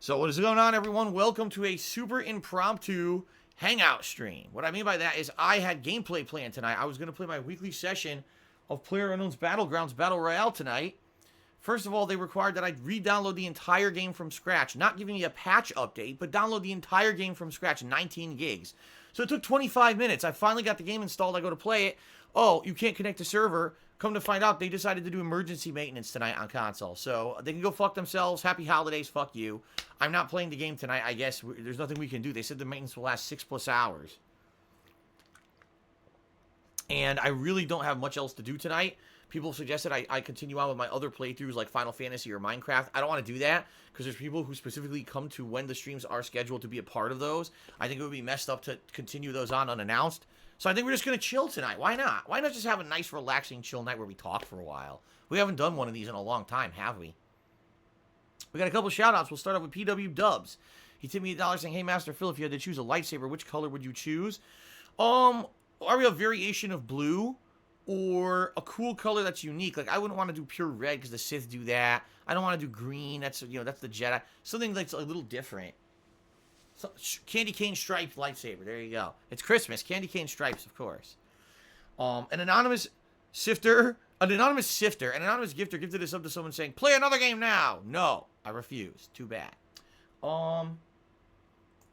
So what is going on, everyone? Welcome to a super impromptu hangout stream. What I mean by that is I had gameplay planned tonight. I was going to play my weekly session of PlayerUnknown's Battlegrounds Battle Royale tonight. First of all, they required that I re-download the entire game from scratch. Not giving me a patch update, but download the entire game from scratch, 19 gigs. So it took 25 minutes. I finally got the game installed. I go to play it. Oh, you can't connect to server. Come to find out, they decided to do emergency maintenance tonight on console. So they can go fuck themselves. Happy holidays. Fuck you. I'm not playing the game tonight, I guess. There's nothing we can do. They said the maintenance will last 6+ hours. And I really don't have much else to do tonight. People suggested I continue on with my other playthroughs like Final Fantasy or Minecraft. I don't want to do that because there's people who specifically come to when the streams are scheduled to be a part of those. I think it would be messed up to continue those on unannounced. So I think we're just going to chill tonight. Why not? Why not just have a nice, relaxing, chill night where we talk for a while? We haven't done one of these in a long time, have we? We got a couple shout-outs. We'll start off with PW Dubs. He tipped me $1 saying, "Hey, Master Phil, if you had to choose a lightsaber, which color would you choose?" Are we a variation of blue or a cool color that's unique? Like, I wouldn't want to do pure red because the Sith do that. I don't want to do green. That's, that's the Jedi. Something that's a little different. So, candy cane striped lightsaber. There you go. It's Christmas. Candy cane stripes, of course. An anonymous gifter gifted this up to someone saying, "Play another game now." No, I refuse. Too bad.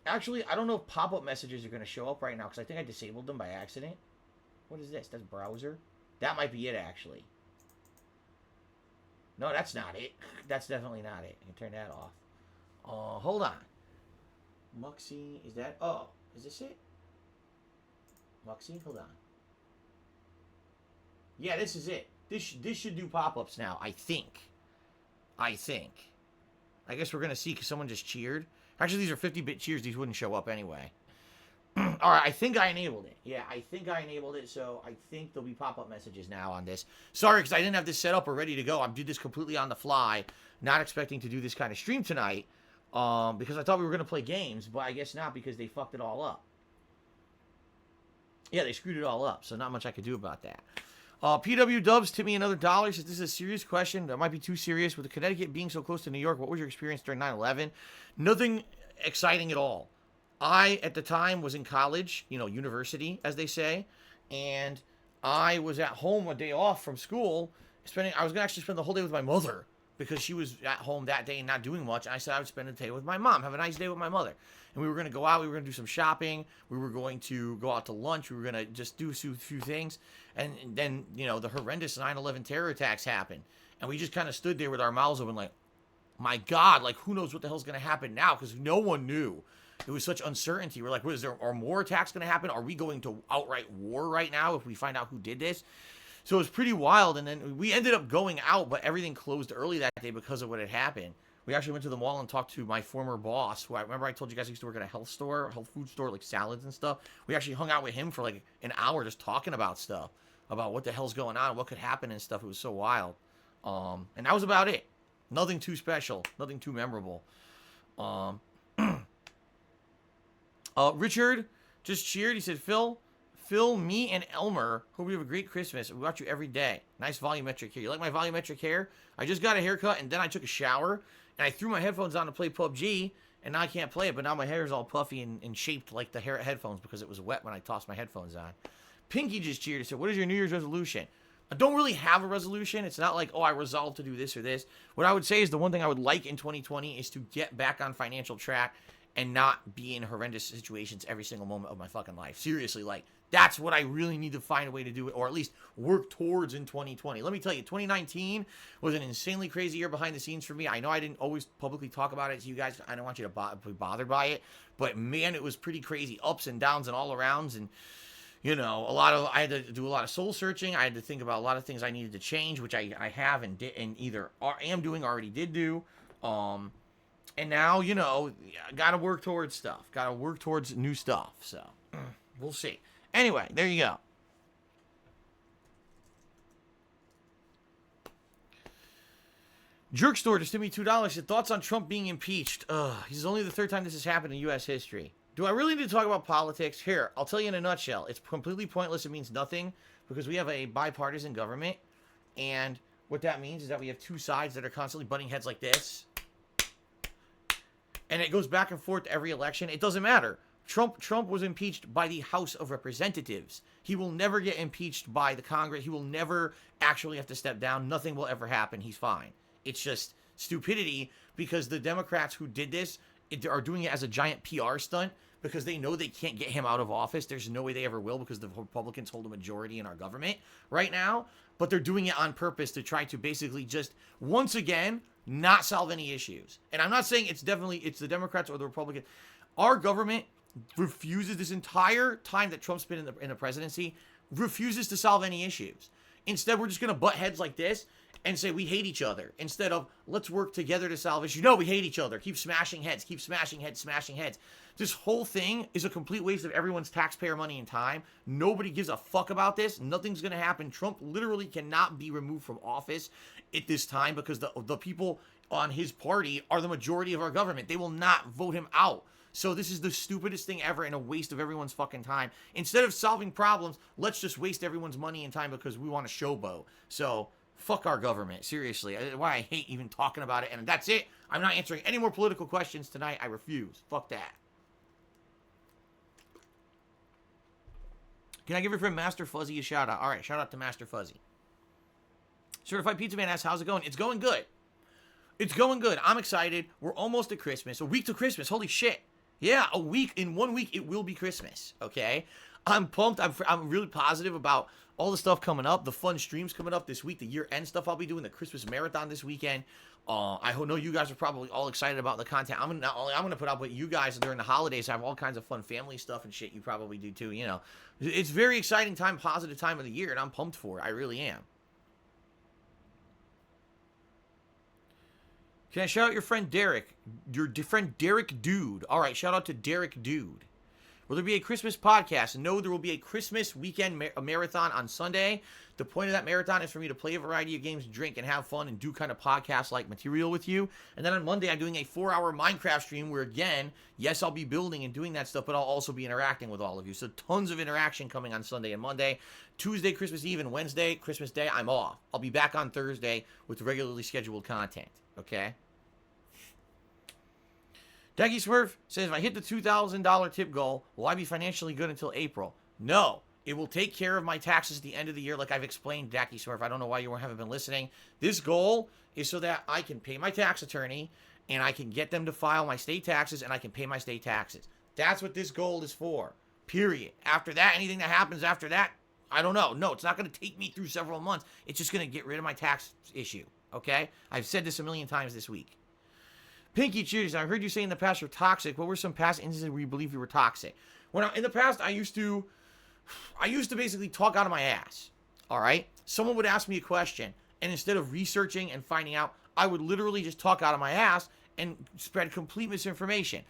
Actually, I don't know if pop-up messages are going to show up right now because I think I disabled them by accident. What is this? That's browser? That might be it, actually. No, that's not it. That's definitely not it. I can turn that off. Hold on. Muxie, is that? Oh, is this it? Muxie, hold on. Yeah, this is it. This should do pop-ups now, I think. I guess we're going to see because someone just cheered. Actually, these are 50-bit cheers. These wouldn't show up anyway. All right, I think I enabled it. Yeah, I think I enabled it, so I think there'll be pop-up messages now on this. Sorry, because I didn't have this set up or ready to go. I did this completely on the fly, not expecting to do this kind of stream tonight. Because I thought we were going to play games, but I guess not because they fucked it all up. Yeah, they screwed it all up, so not much I could do about that. PW Dubs tipped me another $1. Says, "This is a serious question. That might be too serious. With Connecticut being so close to New York, what was your experience during 9/11? Nothing exciting at all. I, at the time, was in college, university, as they say, and I was at home a day off from school. I was going to actually spend the whole day with my mother, because she was at home that day and not doing much. And I said I would spend the day with my mom, have a nice day with my mother. And we were going to go out. We were going to do some shopping. We were going to go out to lunch. We were going to just do a few things. And then, the horrendous 9/11 terror attacks happened. And we just kind of stood there with our mouths open like, my God, like, who knows what the hell's going to happen now? Because no one knew. It was such uncertainty. We're like, are more attacks going to happen? Are we going to outright war right now if we find out who did this? So it was pretty wild, and then we ended up going out, but everything closed early that day because of what had happened. We actually went to the mall and talked to my former boss, who I told you guys I used to work at a health food store, like salads and stuff. We actually hung out with him for like an hour just talking about stuff, about what the hell's going on, what could happen and stuff. It was so wild. And that was about it. Nothing too special, nothing too memorable. Richard just cheered. He said, Phil, me, and Elmer hope we have a great Christmas. We watch you every day. Nice volumetric hair. You like my volumetric hair? I just got a haircut, and then I took a shower, and I threw my headphones on to play PUBG, and now I can't play it, but now my hair is all puffy and shaped like the headphones because it was wet when I tossed my headphones on. Pinky just cheered and said, "What is your New Year's resolution?" I don't really have a resolution. It's not like, I resolved to do this or this. What I would say is the one thing I would like in 2020 is to get back on financial track and not be in horrendous situations every single moment of my fucking life. Seriously, that's what I really need to find a way to do it, or at least work towards in 2020. Let me tell you, 2019 was an insanely crazy year behind the scenes for me. I know I didn't always publicly talk about it to you guys. I don't want you to be bothered by it. But, man, it was pretty crazy. Ups and downs and all arounds. And, I had to do a lot of soul searching. I had to think about a lot of things I needed to change, which I have and did, and either am doing or already did do. And now, got to work towards stuff. Got to work towards new stuff. So, we'll see. Anyway, there you go. Jerkstore just gave me $2. Said, "Thoughts on Trump being impeached?" This is only the third time this has happened in U.S. history. Do I really need to talk about politics? Here, I'll tell you in a nutshell. It's completely pointless. It means nothing because we have a bipartisan government. And what that means is that we have two sides that are constantly butting heads like this. and it goes back and forth every election. It doesn't matter. Trump was impeached by the House of Representatives. He will never get impeached by the Congress. He will never actually have to step down. Nothing will ever happen. He's fine. It's just stupidity because the Democrats who did this are doing it as a giant PR stunt because they know they can't get him out of office. There's no way they ever will because the Republicans hold a majority in our government right now. But they're doing it on purpose to try to basically just, once again, not solve any issues. And I'm not saying it's the Democrats or the Republicans. Our government refuses, this entire time that Trump's been in the presidency, refuses to solve any issues. Instead, we're just going to butt heads like this and say we hate each other instead of let's work together to solve issues. No, we hate each other. Keep smashing heads. Smashing heads. This whole thing is a complete waste of everyone's taxpayer money and time. Nobody gives a fuck about this. Nothing's going to happen. Trump literally cannot be removed from office at this time because the people on his party are the majority of our government. They will not vote him out. So this is the stupidest thing ever and a waste of everyone's fucking time. Instead of solving problems, let's just waste everyone's money and time because we want a showboat. So fuck our government. Seriously. Why I hate even talking about it. And that's it. I'm not answering any more political questions tonight. I refuse. Fuck that. Can I give your friend Master Fuzzy a shout out? All right, shout out to Master Fuzzy. Certified Pizza Man asks, how's it going? It's going good. It's going good. I'm excited. We're almost at Christmas. A week to Christmas. Holy shit. Yeah, a week. In 1 week, it will be Christmas. Okay? I'm pumped. I'm really positive about all the stuff coming up. The fun streams coming up this week. The year-end stuff I'll be doing. The Christmas marathon this weekend. I know you guys are probably all excited about the content I'm gonna put out, but you guys during the holidays have all kinds of fun family stuff and shit. You probably do too. You know, it's a very exciting time, positive time of the year, and I'm pumped for it. I really am. Can I shout out your friend Derek? Your friend Derek Dude. All right, shout out to Derek Dude. Will there be a Christmas podcast? No, there will be a Christmas weekend marathon on Sunday. The point of that marathon is for me to play a variety of games, drink, and have fun, and do kind of podcast-like material with you. And then on Monday, I'm doing a 4-hour Minecraft stream where, again, yes, I'll be building and doing that stuff, but I'll also be interacting with all of you. So tons of interaction coming on Sunday and Monday. Tuesday, Christmas Eve, and Wednesday, Christmas Day, I'm off. I'll be back on Thursday with regularly scheduled content. Okay? Daggy Smurf says, if I hit the $2,000 tip goal, will I be financially good until April? No. It will take care of my taxes at the end of the year, like I've explained, Daggy Smurf. I don't know why you haven't been listening. This goal is so that I can pay my tax attorney, and I can get them to file my state taxes, and I can pay my state taxes. That's what this goal is for, period. After that, anything that happens after that, I don't know. No, it's not going to take me through several months. It's just going to get rid of my tax issue, okay? I've said this a million times this week. Pinky Cheers, I heard you say in the past you're toxic. What were some past instances where you believe you were toxic? In the past, I used to basically talk out of my ass, all right? Someone would ask me a question, and instead of researching and finding out, I would literally just talk out of my ass and spread complete misinformation.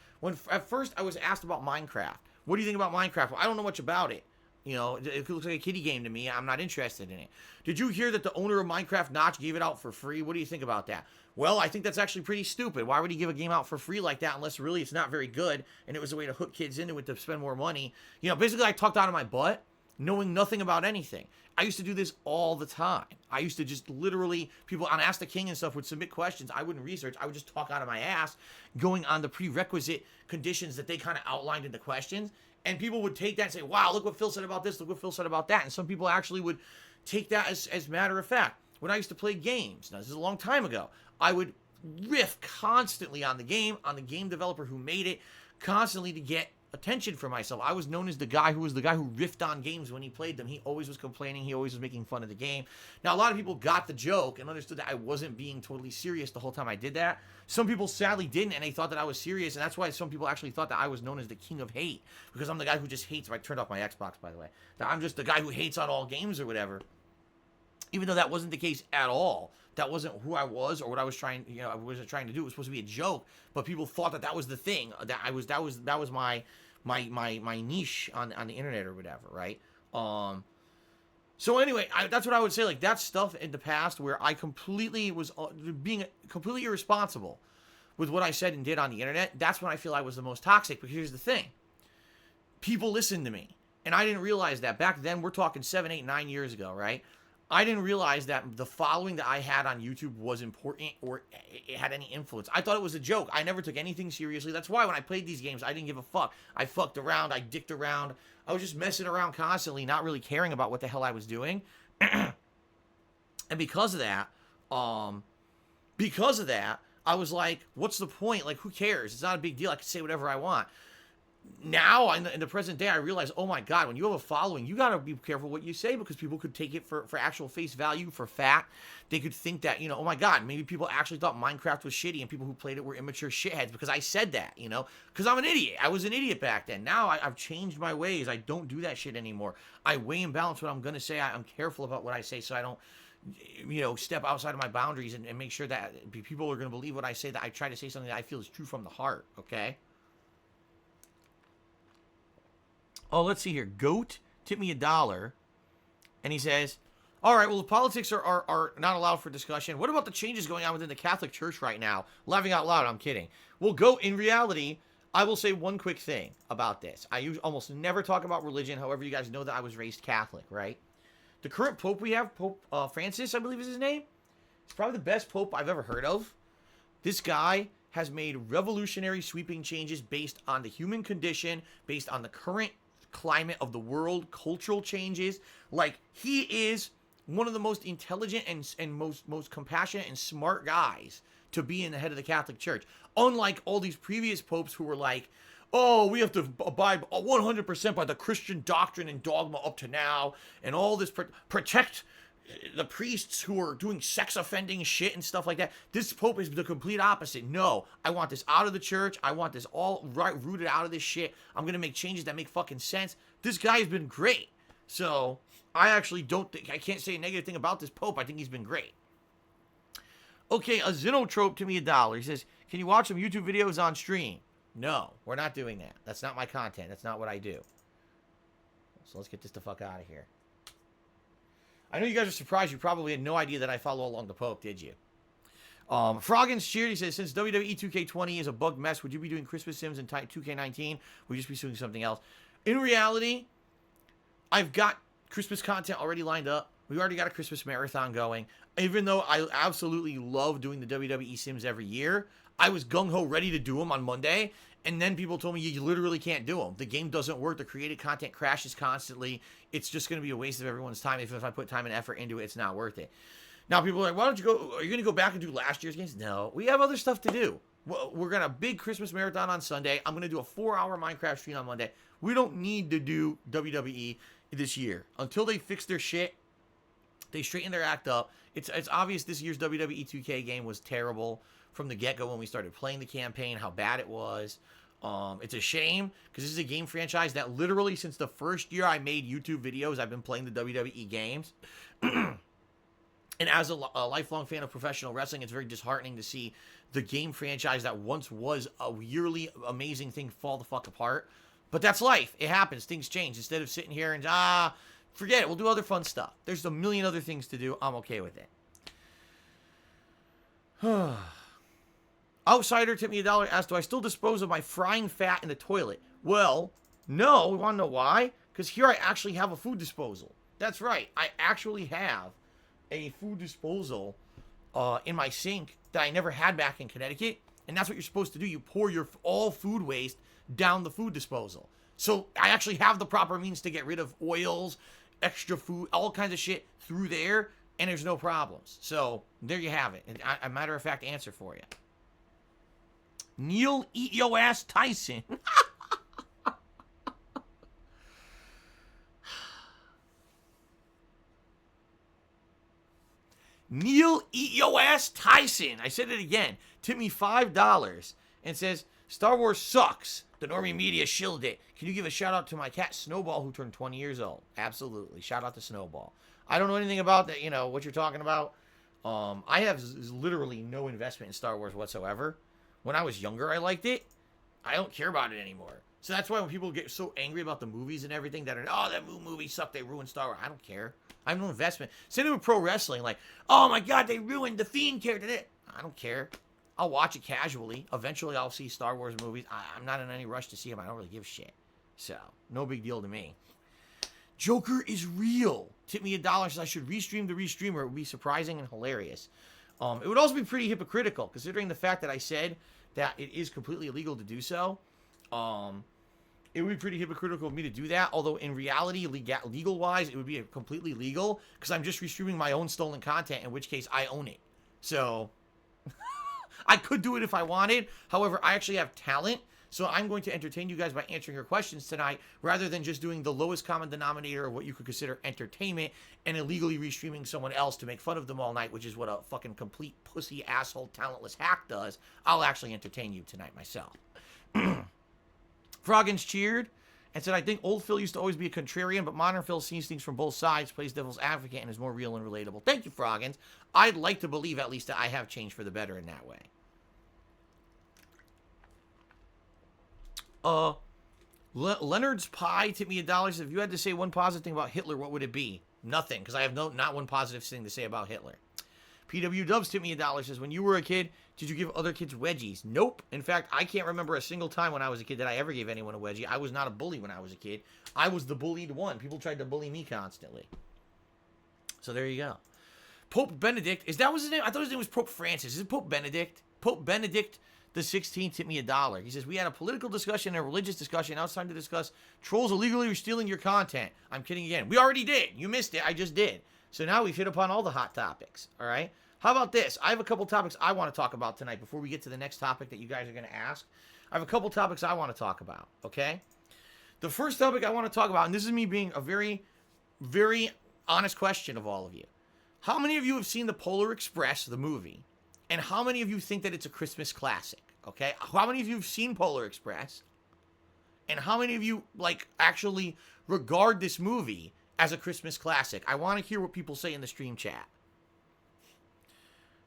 At first, I was asked about Minecraft. What do you think about Minecraft? Well, I don't know much about it. You know, it looks like a kiddie game to me. I'm not interested in it. Did you hear that the owner of Minecraft Notch gave it out for free? What do you think about that? Well, I think that's actually pretty stupid. Why would he give a game out for free like that unless really it's not very good and it was a way to hook kids into it to spend more money? You know, basically I talked out of my butt knowing nothing about anything. I used to do this all the time. I used to just literally, people on Ask the King and stuff would submit questions. I wouldn't research. I would just talk out of my ass going on the prerequisite conditions that they kind of outlined in the questions. And people would take that and say, wow, look what Phil said about this, look what Phil said about that. And some people actually would take that as matter of fact. When I used to play games, now this is a long time ago, I would riff constantly on the game developer who made it, constantly to get attention for myself. I was known as the guy who riffed on games when he played them. He always was complaining. He always was making fun of the game. Now, a lot of people got the joke and understood that I wasn't being totally serious the whole time I did that. Some people sadly didn't, and they thought that I was serious, and that's why some people actually thought that I was known as the king of hate, because I'm the guy who just hates. I turned off my Xbox, by the way. That I'm just the guy who hates on all games or whatever. Even though that wasn't the case at all. That wasn't who I was or what I was trying, I wasn't trying to do. It was supposed to be a joke, but people thought that was the thing. That was my niche on the internet or whatever, right? So anyway, that's what I would say. Like, that stuff in the past where I completely was being completely irresponsible with what I said and did on the internet. That's when I feel I was the most toxic. Because here's the thing: people listened to me, and I didn't realize that back then. We're talking 7, 8, 9 years ago, right? I didn't realize that the following that I had on YouTube was important or it had any influence. I thought it was a joke. I never took anything seriously. That's why when I played these games, I didn't give a fuck. I fucked around. I dicked around. I was just messing around constantly, not really caring about what the hell I was doing. And because of that, I was like, what's the point? Like, who cares? It's not a big deal. I can say whatever I want. Now, in the present day, I realize, oh my God, when you have a following, you got to be careful what you say because people could take it for actual face value, for fact. They could think that, oh my God, maybe people actually thought Minecraft was shitty and people who played it were immature shitheads because I said that, because I'm an idiot. I was an idiot back then. Now I've changed my ways. I don't do that shit anymore. I weigh and balance what I'm going to say. I'm careful about what I say so I don't step outside of my boundaries and make sure that people are going to believe what I say, that I try to say something that I feel is true from the heart, okay? Oh, let's see here. Goat tipped me $1, and he says, all right, well, the politics are not allowed for discussion. What about the changes going on within the Catholic Church right now? Laughing out loud, I'm kidding. Well, Goat, in reality, I will say one quick thing about this. I almost never talk about religion. However, you guys know that I was raised Catholic, right? The current pope we have, Pope Francis, I believe is his name. He's probably the best pope I've ever heard of. This guy has made revolutionary sweeping changes based on the human condition, based on the current climate of the world, cultural changes. Like, he is one of the most intelligent and most compassionate and smart guys to be in the head of the Catholic Church. Unlike all these previous popes who were like, oh, we have to abide 100% by the Christian doctrine and dogma up to now, and all this protect the priests who are doing sex offending shit and stuff like that. This pope is the complete opposite. No, I want this out of the church. I want this all rooted out of this shit. I'm going to make changes that make fucking sense. This guy has been great. So I actually I can't say a negative thing about this pope. I think he's been great. Okay, a Xenotrope to me $1. He says, can you watch some YouTube videos on stream? No, we're not doing that. That's not my content. That's not what I do. So let's get this the fuck out of here. I know you guys are surprised. You probably had no idea that I follow along the Pope, did you? Froggin's Cheered, he says, since WWE 2K20 is a bugged mess, would you be doing Christmas Sims in 2K19? Would you just be doing something else? In reality, I've got Christmas content already lined up. We already got a Christmas marathon going. Even though I absolutely love doing the WWE Sims every year, I was gung-ho ready to do them on Monday, and then people told me you literally can't do them. The game doesn't work. The created content crashes constantly. It's just going to be a waste of everyone's time. If I put time and effort into it, it's not worth it. Now, people are like, why don't you go? Are you going to go back and do last year's games? No. We have other stuff to do. We're going to have a big Christmas marathon on Sunday. I'm going to do a 4-hour Minecraft stream on Monday. We don't need to do WWE this year. Until they fix their shit, they straighten their act up. It's obvious this year's WWE 2K game was terrible from the get-go when we started playing the campaign, how bad it was. It's a shame because this is a game franchise that literally since the first year I made YouTube videos, I've been playing the WWE games. And as a lifelong fan of professional wrestling, it's very disheartening to see the game franchise that once was a yearly amazing thing fall the fuck apart. But that's life. It happens. Things change. Instead of sitting here and, forget it. We'll do other fun stuff. There's a million other things to do. I'm okay with it. Outsider tipped me $1, asked, do I still dispose of my frying fat in the toilet? Well, no. We want to know why? Because here I actually have a food disposal. That's right. I actually have a food disposal in my sink that I never had back in Connecticut. And that's what you're supposed to do. You pour your all food waste down the food disposal. So I actually have the proper means to get rid of oils, extra food, all kinds of shit through there. And there's no problems. So there you have it. A matter of fact answer for you. Neil Eat Yo Ass Tyson. Neil Eat Yo Ass Tyson. I said it again. Tip me $5 and says, Star Wars sucks. The normie media shilled it. Can you give a shout out to my cat Snowball who turned 20 years old? Absolutely. Shout out to Snowball. I don't know anything about that, what you're talking about. I have literally no investment in Star Wars whatsoever. When I was younger, I liked it. I don't care about it anymore. So that's why when people get so angry about the movies and everything that are, that movie sucked, they ruined Star Wars. I don't care. I have no investment. Same thing with pro wrestling. Like, oh my God, they ruined the Fiend character. I don't care. I'll watch it casually. Eventually, I'll see Star Wars movies. I'm not in any rush to see them. I don't really give a shit. So, no big deal to me. Joker is real. Tip me $1 says I should restream the restreamer. It would be surprising and hilarious. It would also be pretty hypocritical, considering the fact that I said that it is completely illegal to do so. It would be pretty hypocritical of me to do that, although in reality, legal-wise, it would be completely legal, because I'm just restreaming my own stolen content, in which case I own it. So, I could do it if I wanted. However, I actually have talent, so I'm going to entertain you guys by answering your questions tonight, rather than just doing the lowest common denominator of what you could consider entertainment, and illegally restreaming someone else to make fun of them all night, which is what a fucking complete pussy, asshole, talentless hack does. I'll actually entertain you tonight myself. Froggins cheered and said, I think old Phil used to always be a contrarian, but modern Phil sees things from both sides, plays devil's advocate, and is more real and relatable. Thank you, Froggins. I'd like to believe at least that I have changed for the better in that way. Leonard's Pie tipped me $1. If you had to say one positive thing about Hitler, what would it be? Nothing, because I have not one positive thing to say about Hitler. PW Dubs tipped me $1. Says, when you were a kid, did you give other kids wedgies? Nope. In fact, I can't remember a single time when I was a kid that I ever gave anyone a wedgie. I was not a bully when I was a kid. I was the bullied one. People tried to bully me constantly. So there you go. Pope Benedict, is that was his name? I thought his name was Pope Francis. Is it Pope Benedict? Pope Benedict the 16th tipped me $1. He says, we had a political discussion and a religious discussion. Now it's time to discuss trolls illegally stealing your content. I'm kidding again. We already did. You missed it. I just did. So now we've hit upon all the hot topics. All right. How about this? I have a couple topics I want to talk about tonight before we get to the next topic that you guys are going to ask. I have a couple topics I want to talk about, okay? The first topic I want to talk about, and this is me being a very, very honest question of all of you. How many of you have seen The Polar Express, the movie? And how many of you think that it's a Christmas classic, okay? How many of you have seen Polar Express? And how many of you, like, actually regard this movie as a Christmas classic? I want to hear what people say in the stream chat.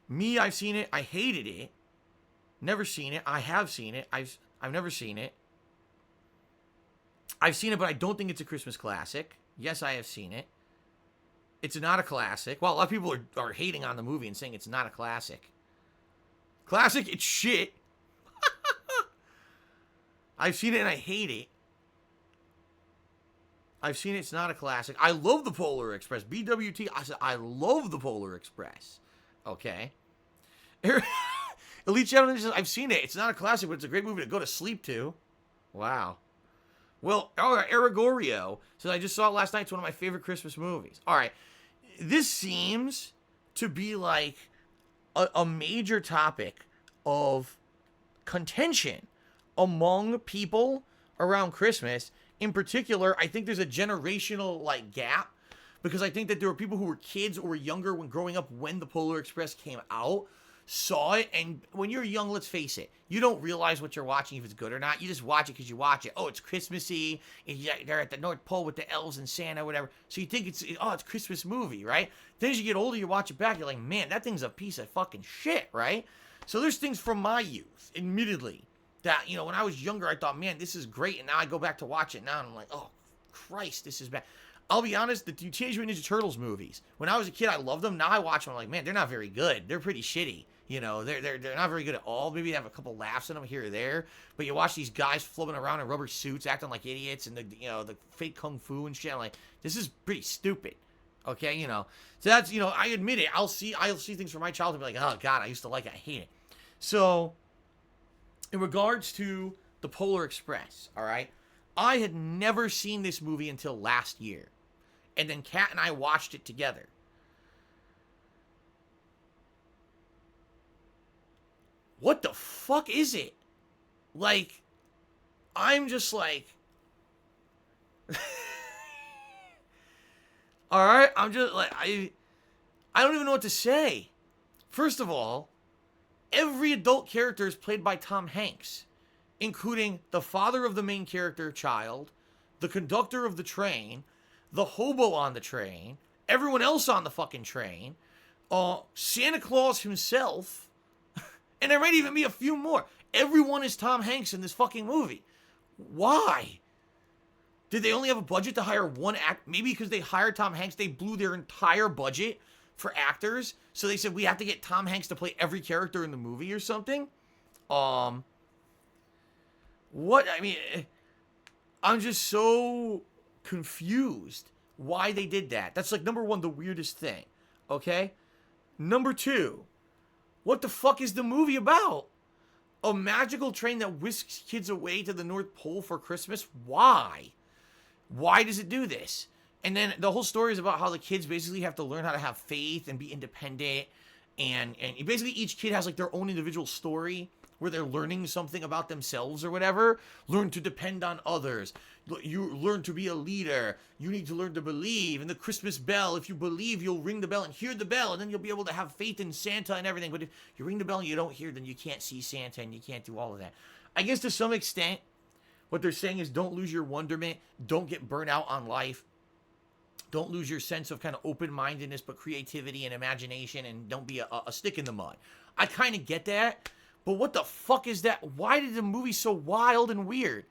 Me, I've seen it. I hated it. Never seen it. I have seen it. I've never seen it. I've seen it, but I don't think it's a Christmas classic. Yes, I have seen it. It's not a classic. Well, a lot of people are hating on the movie and saying it's not a classic. Classic, it's shit. I've seen it and I hate it. I've seen it. It's not a classic. I love The Polar Express. BWT, I said, I love The Polar Express. Okay. Elite Gentleman says, I've seen it. It's not a classic, but it's a great movie to go to sleep to. Wow. Well, all right, Aragorio says, I just saw it last night. It's one of my favorite Christmas movies. All right. This seems to be like a major topic of contention among people around Christmas. In particular, I think there's a generational, like, gap. Because I think that there were people who were kids or were younger when growing up when The Polar Express came out, saw it, and when you're young, let's face it, you don't realize what you're watching if it's good or not. You just watch it because you watch it. Oh, it's Christmassy, and they're at the North Pole with the elves and Santa, whatever. So you think it's a Christmas movie, right? Then as you get older, you watch it back, you're like, man, that thing's a piece of fucking shit, right? So there's things from my youth, admittedly, that, when I was younger, I thought, man, this is great, and now I go back to watch it now, and I'm like, oh, Christ, this is bad. I'll be honest, the Teenage Mutant Ninja Turtles movies, when I was a kid, I loved them. Now I watch them, I'm like, man, they're not very good. They're pretty shitty. They're not very good at all. Maybe they have a couple laughs in them here or there. But you watch these guys floating around in rubber suits, acting like idiots, and the fake kung fu and shit. I'm like, this is pretty stupid. Okay, So that's, I admit it. I'll see things from my childhood and be like, oh God, I used to like it. I hate it. So, in regards to The Polar Express, all right, I had never seen this movie until last year. And then Kat and I watched it together. What the fuck is it? Like, I'm just like... Alright, I'm just like... I don't even know what to say. First of all, every adult character is played by Tom Hanks, including the father of the main character, child, the conductor of the train, the hobo on the train, everyone else on the fucking train, Santa Claus himself, and there might even be a few more. Everyone is Tom Hanks in this fucking movie. Why? Did they only have a budget to hire one act? Maybe because they hired Tom Hanks, they blew their entire budget for actors. So they said, we have to get Tom Hanks to play every character in the movie or something. What? I mean, I'm just so confused why they did that. That's like number one, the weirdest thing. Okay? Number two, what the fuck is the movie about? A magical train that whisks kids away to the North Pole for Christmas? Why? Why does it do this? And then the whole story is about how the kids basically have to learn how to have faith and be independent. And basically each kid has like their own individual story where they're learning something about themselves or whatever. Learn to depend on others. You learn to be a leader. You need to learn to believe. And the Christmas bell, if you believe, you'll ring the bell and hear the bell. And then you'll be able to have faith in Santa and everything. But if you ring the bell and you don't hear, then you can't see Santa and you can't do all of that. I guess to some extent, what they're saying is don't lose your wonderment. Don't get burnt out on life. Don't lose your sense of kind of open-mindedness, but creativity and imagination, and don't be a stick in the mud. I kind of get that, but what the fuck is that? Why did the movie so wild and weird?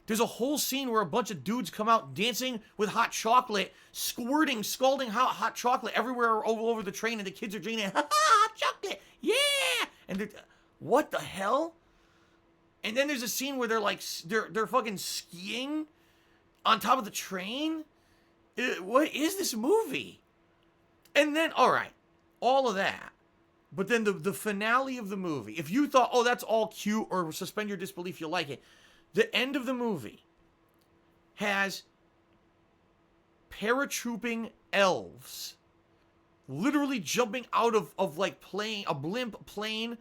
There's a whole scene where a bunch of dudes come out dancing with hot chocolate, squirting, scalding hot chocolate everywhere all over the train, and the kids are drinking hot chocolate, yeah! And what the hell? And then there's a scene where they're like, they're fucking skiing on top of the train. What is this movie? And then, all right, all of that. But then the finale of the movie, if you thought, oh, that's all cute, or suspend your disbelief, you'll like it. The end of the movie has paratrooping elves literally jumping out of like a blimp plane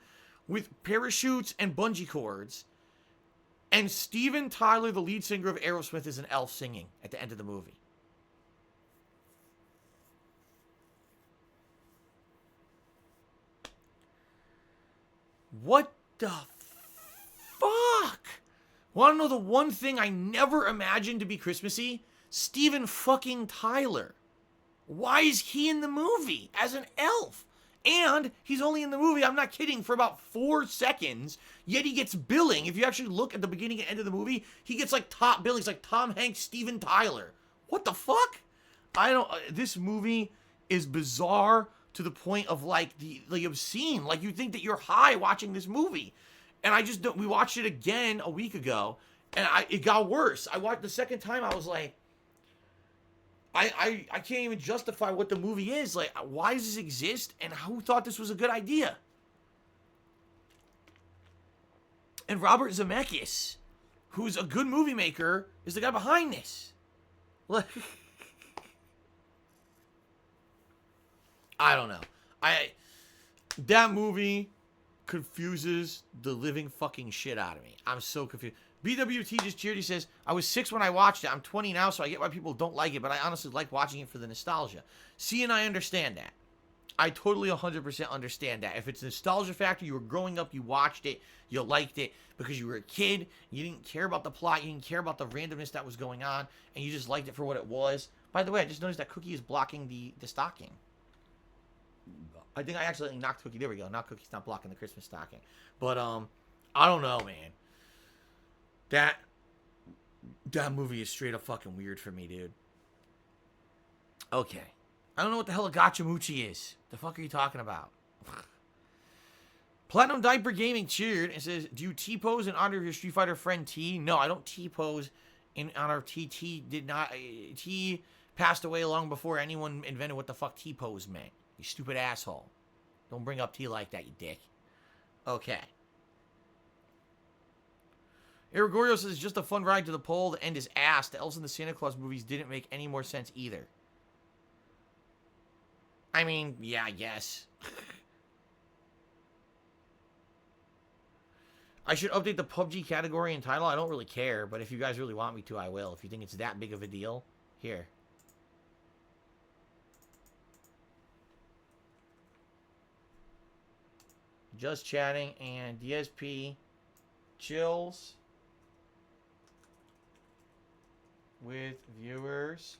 with parachutes and bungee cords. And Steven Tyler, the lead singer of Aerosmith, is an elf singing at the end of the movie. What the fuck? Want to know the one thing I never imagined to be Christmassy? Steven fucking Tyler. Why is he in the movie as an elf? And he's only in the movie, I'm not kidding, for about 4 seconds, yet he gets billing. If you actually look at the beginning and end of the movie, he gets like top billings, like Tom Hanks, Steven Tyler. What the fuck? This movie is bizarre to the point of like the obscene. Like you think that you're high watching this movie. And I just don't, we watched it again a week ago, and it got worse. I watched the second time, I was like, I can't even justify what the movie is. Like, why does this exist? And who thought this was a good idea? And Robert Zemeckis, who's a good movie maker, is the guy behind this. Like, I don't know. That movie confuses the living fucking shit out of me. I'm so confused. BWT just cheered. He says, I was 6 when I watched it. I'm 20 now, so I get why people don't like it, but I honestly like watching it for the nostalgia. See, and I understand that. I totally 100% understand that. If it's a nostalgia factor, you were growing up, you watched it, you liked it because you were a kid, you didn't care about the plot, you didn't care about the randomness that was going on, and you just liked it for what it was. By the way, I just noticed that Cookie is blocking the stocking. I think I accidentally knocked Cookie. There we go. Now Cookie's not blocking the Christmas stocking. But, I don't know, man. That movie is straight up fucking weird for me, dude. Okay. I don't know what the hell a Gotchamuchi is. The fuck are you talking about? Platinum Diaper Gaming cheered and says, do you T-pose in honor of your Street Fighter friend T? No, I don't T-pose in honor of T. T passed away long before anyone invented what the fuck T-pose meant. You stupid asshole. Don't bring up T like that, you dick. Okay. Irigorio says, just a fun ride to the pole. The end is ass. The Elves in the Santa Claus movies didn't make any more sense either. I mean, yeah, I guess. I should update the PUBG category and title. I don't really care, but if you guys really want me to, I will. If you think it's that big of a deal, here. Just chatting and DSP chills with viewers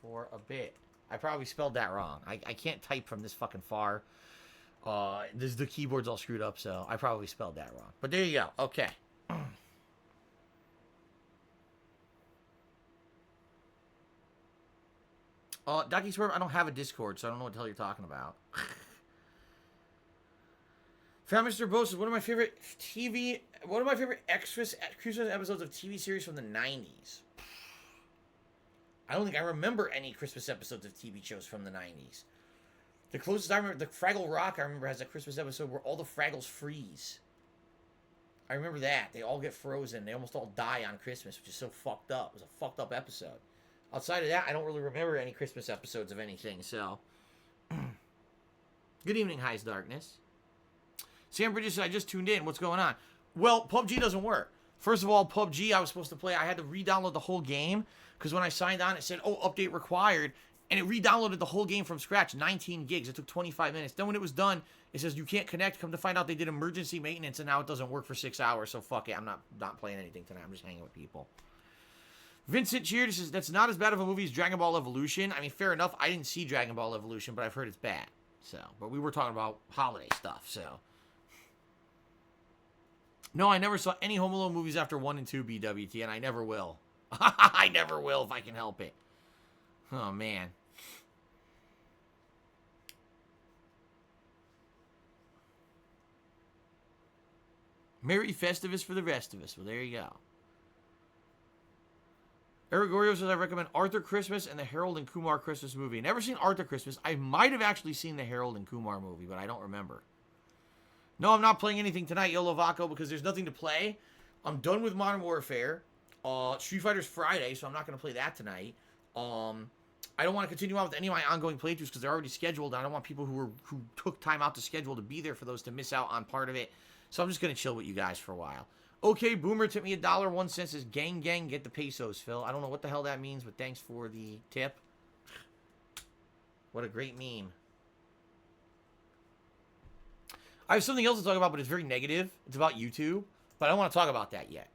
for a bit. I probably spelled that wrong. I can't type from this fucking far. The keyboard's all screwed up, so I probably spelled that wrong. But there you go. Okay. Ducky Swerve, I don't have a Discord, so I don't know what the hell you're talking about. Fat Mr. Bo says, one of my favorite Christmas episodes of TV series from the 90s. I don't think I remember any Christmas episodes of TV shows from the 90s. The closest I remember, the Fraggle Rock, I remember, has a Christmas episode where all the Fraggles freeze. I remember that. They all get frozen. They almost all die on Christmas, which is so fucked up. It was a fucked up episode. Outside of that, I don't really remember any Christmas episodes of anything, so. Good evening, High's Darkness. Sam Bridges said, I just tuned in. What's going on? Well, PUBG doesn't work. First of all, PUBG, I was supposed to play. I had to re-download the whole game because when I signed on, it said, oh, update required. And it re-downloaded the whole game from scratch, 19 gigs. It took 25 minutes. Then when it was done, it says you can't connect. Come to find out they did emergency maintenance, and now it doesn't work for 6 hours. So fuck it. I'm not playing anything tonight. I'm just hanging with people. Vincent Cheer says, that's not as bad of a movie as Dragon Ball Evolution. I mean, fair enough. I didn't see Dragon Ball Evolution, but I've heard it's bad. So, but we were talking about holiday stuff, so. No, I never saw any Home Alone movies after 1 and 2, BWT, and I never will. I never will if I can help it. Oh, man. Merry Festivus for the rest of us. Well, there you go. Erigorio says, I recommend Arthur Christmas and the Harold and Kumar Christmas movie. Never seen Arthur Christmas. I might have actually seen the Harold and Kumar movie, but I don't remember. No, I'm not playing anything tonight, Yolo Vaco, because there's nothing to play. I'm done with Modern Warfare. Street Fighter's Friday, so I'm not going to play that tonight. I don't want to continue on with any of my ongoing playthroughs because they're already scheduled. I don't want people who took time out to schedule to be there for those to miss out on part of it. So I'm just going to chill with you guys for a while. Okay, Boomer tipped me $1.01. Says, gang, get the pesos, Phil. I don't know what the hell that means, but thanks for the tip. What a great meme. I have something else to talk about, but it's very negative. It's about YouTube, but I don't want to talk about that yet.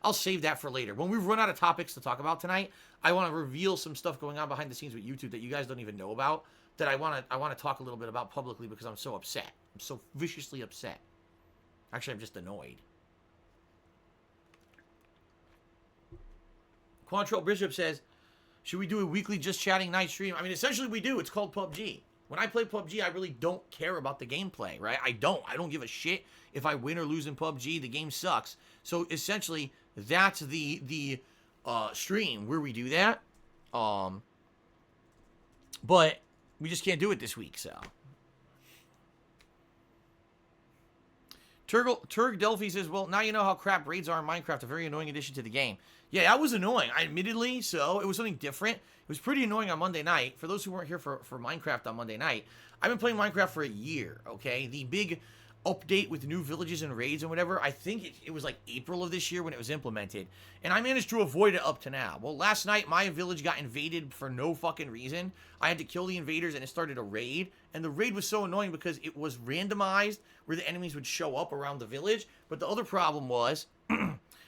I'll save that for later. When we run out of topics to talk about tonight, I want to reveal some stuff going on behind the scenes with YouTube that you guys don't even know about, that I want to talk a little bit about publicly because I'm so upset. I'm so viciously upset. Actually, I'm just annoyed. Quantrell Bishop says, should we do a weekly just chatting night stream? I mean, essentially we do. It's called PUBG. When I play PUBG, I really don't care about the gameplay, right? I don't give a shit if I win or lose in PUBG. The game sucks. So essentially, that's the stream where we do that. But we just can't do it this week, so. Turg Delphi says, well, now you know how crap raids are in Minecraft, a very annoying addition to the game. Yeah, that was annoying, admittedly, so it was something different. It was pretty annoying on Monday night. For those who weren't here for Minecraft on Monday night, I've been playing Minecraft for a year, okay? The big update with new villages and raids and whatever, I think it was like April of this year when it was implemented. And I managed to avoid it up to now. Well, last night, my village got invaded for no fucking reason. I had to kill the invaders and it started a raid. And the raid was so annoying because it was randomized where the enemies would show up around the village. But the other problem was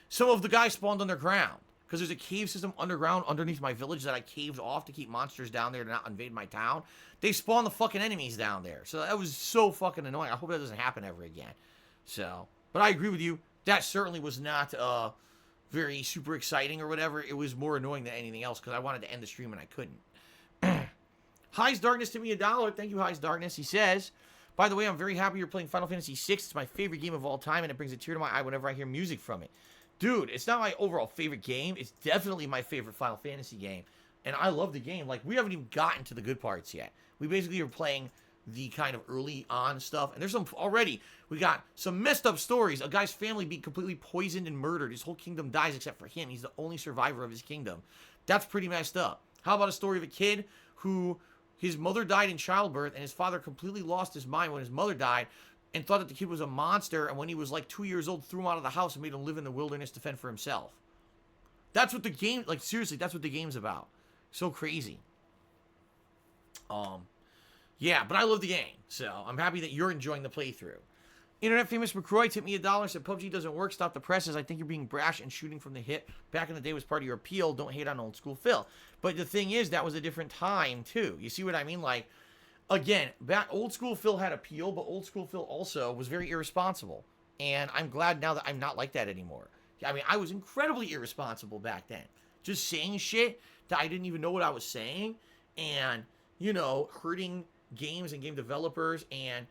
some of the guys spawned underground. Because there's a cave system underground underneath my village that I caved off to keep monsters down there to not invade my town. They spawned the fucking enemies down there. So that was so fucking annoying. I hope that doesn't happen ever again. So, but I agree with you. That certainly was not very super exciting or whatever. It was more annoying than anything else because I wanted to end the stream and I couldn't. High's Darkness to me $1. Thank you, High's Darkness. He says, by the way, I'm very happy you're playing Final Fantasy VI. It's my favorite game of all time and it brings a tear to my eye whenever I hear music from it. Dude, it's not my overall favorite game. It's definitely my favorite Final Fantasy game. And I love the game. Like, we haven't even gotten to the good parts yet. We basically are playing the kind of early on stuff. And there's some already. We got some messed up stories. A guy's family being completely poisoned and murdered. His whole kingdom dies except for him. He's the only survivor of his kingdom. That's pretty messed up. How about a story of a kid who his mother died in childbirth and his father completely lost his mind when his mother died and thought that the kid was a monster, and when he was like 2 years old, threw him out of the house and made him live in the wilderness to fend for himself. That's what the game, like seriously, that's what the game's about. So crazy. Yeah, but I love the game, so I'm happy that you're enjoying the playthrough. Internet famous McCroy tipped me $1, said PUBG doesn't work, stop the presses. I think you're being brash and shooting from the hip. Back in the day was part of your appeal. Don't hate on old school Phil. But the thing is, that was a different time too. You see what I mean? Like, again, back old school Phil had appeal, but old school Phil also was very irresponsible. And I'm glad now that I'm not like that anymore. I mean, I was incredibly irresponsible back then. Just saying shit that I didn't even know what I was saying. And, you know, hurting games and game developers and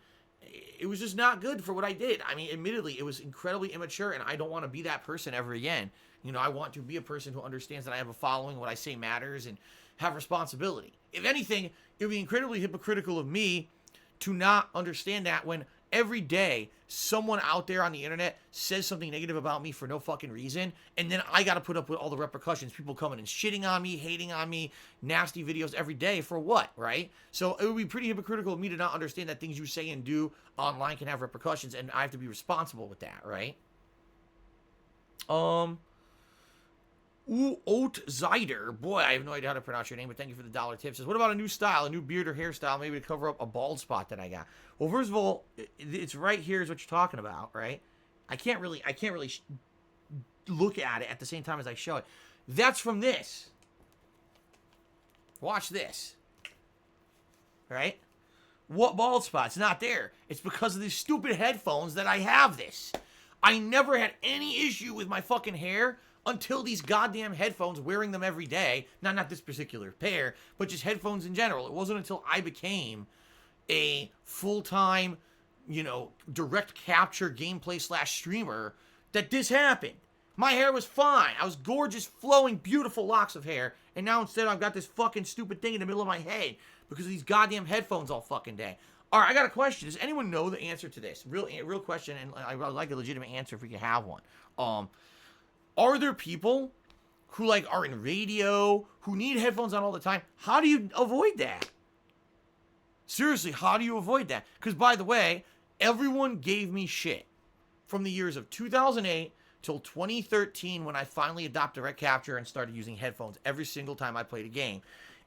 it was just not good for what I did. I mean, admittedly, it was incredibly immature, and I don't want to be that person ever again. You know, I want to be a person who understands that I have a following, what I say matters, and have responsibility. If anything, it would be incredibly hypocritical of me to not understand that when every day someone out there on the internet says something negative about me for no fucking reason, and then I got to put up with all the repercussions, people coming and shitting on me, hating on me, nasty videos every day for what, right? So it would be pretty hypocritical of me to not understand that things you say and do online can have repercussions, and I have to be responsible with that, right? Oat Zider. Boy, I have no idea how to pronounce your name, but thank you for the dollar tip. Says, what about a new style, a new beard or hairstyle, maybe to cover up a bald spot that I got? Well, first of all, it's right here is what you're talking about, right? I can't really look at it at the same time as I show it. That's from this. Watch this. Right? What bald spot? It's not there. It's because of these stupid headphones that I have this. I never had any issue with my fucking hair until these goddamn headphones, wearing them every day. Not this particular pair, but just headphones in general. It wasn't until I became a full-time, you know, direct capture gameplay / streamer that this happened. My hair was fine. I was gorgeous, flowing, beautiful locks of hair. And now instead I've got this fucking stupid thing in the middle of my head because of these goddamn headphones all fucking day. All right, I got a question. Does anyone know the answer to this? Real question, and I'd like a legitimate answer if we could have one. Are there people who like are in radio, who need headphones on all the time? How do you avoid that? Seriously, how do you avoid that? Because by the way, everyone gave me shit from the years of 2008 till 2013 when I finally adopted direct capture and started using headphones every single time I played a game.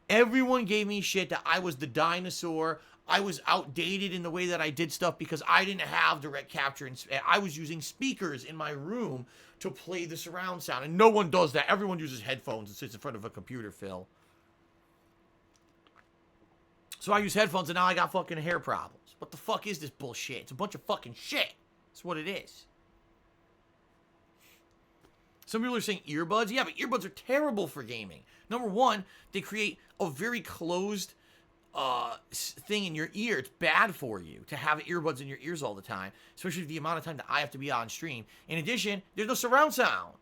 Everyone gave me shit that I was the dinosaur. I was outdated in the way that I did stuff because I didn't have direct capture. And I was using speakers in my room to play the surround sound. And no one does that. Everyone uses headphones and sits in front of a computer, Phil. So I use headphones and now I got fucking hair problems. What the fuck is this bullshit? It's a bunch of fucking shit. That's what it is. Some people are saying earbuds. Yeah, but earbuds are terrible for gaming. Number one, they create a very closed thing in your ear. It's bad for you to have earbuds in your ears all the time, especially the amount of time that I have to be on stream. In addition, there's no surround sound,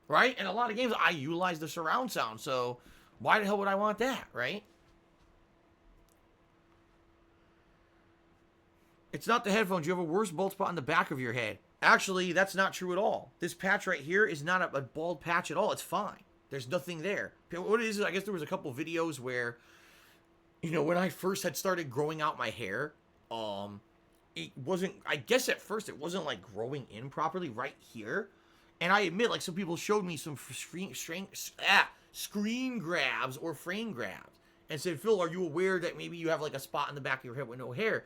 right? And a lot of games, I utilize the surround sound, so why the hell would I want that, right? It's not the headphones. You have a worse bald spot on the back of your head. Actually, that's not true at all. This patch right here is not a bald patch at all. It's fine. There's nothing there. What it is, I guess there was a couple videos where, you know, when I first had started growing out my hair, it wasn't, I guess at first it wasn't like growing in properly right here. And I admit, like, some people showed me some screen grabs or frame grabs and said, Phil, are you aware that maybe you have like a spot in the back of your head with no hair?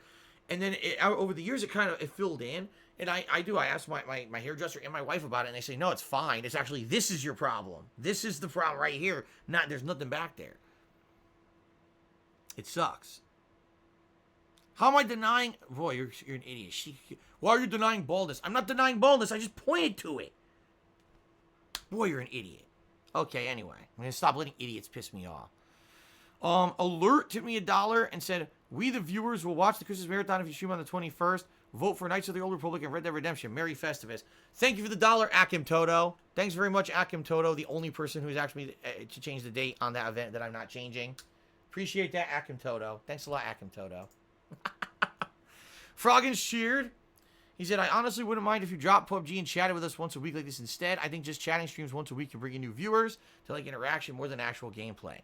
And then over the years, it filled in. And I asked my hairdresser and my wife about it, and they say, no, it's fine. It's actually, this is your problem. This is the problem right here. There's nothing back there. It sucks. How am I denying? Boy, you're an idiot. Why are you denying baldness? I'm not denying baldness. I just pointed to it. Boy, you're an idiot. Okay, anyway. I'm going to stop letting idiots piss me off. Alert tipped me $1 and said, we the viewers will watch the Christmas Marathon if you stream on the 21st. Vote for Knights of the Old Republic and Red Dead Redemption. Merry Festivus. Thank you for the $1, Akim Toto. Thanks very much, Akim Toto, the only person who's asked me to change the date on that event that I'm not changing. Appreciate that, Akim Toto. Thanks a lot, Akim Toto. Froggins cheered. He said, I honestly wouldn't mind if you dropped PUBG and chatted with us once a week like this instead. I think just chatting streams once a week can bring in new viewers to like interaction more than actual gameplay.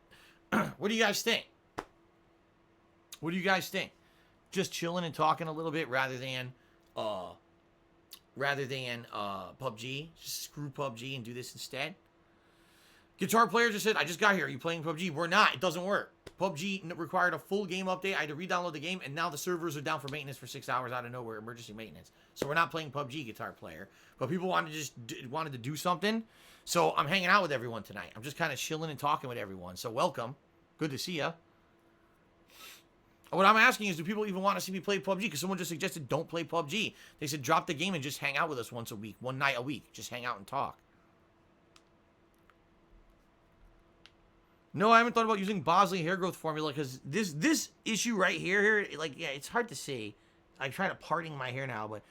What do you guys think? What do you guys think? Just chilling and talking a little bit rather than PUBG. Just screw PUBG and do this instead. Guitar player just said, I just got here. Are you playing PUBG? We're not. It doesn't work. PUBG required a full game update. I had to re-download the game, and now the servers are down for maintenance for 6 hours out of nowhere, emergency maintenance. So we're not playing PUBG, guitar player. But people wanted to do something, so I'm hanging out with everyone tonight. I'm just kind of chilling and talking with everyone. So welcome. Good to see ya. What I'm asking is, do people even want to see me play PUBG? Because someone just suggested don't play PUBG. They said drop the game and just hang out with us once a week, one night a week. Just hang out and talk. No, I haven't thought about using Bosley hair growth formula because this issue right here, like, yeah, it's hard to see. I try to parting my hair now, but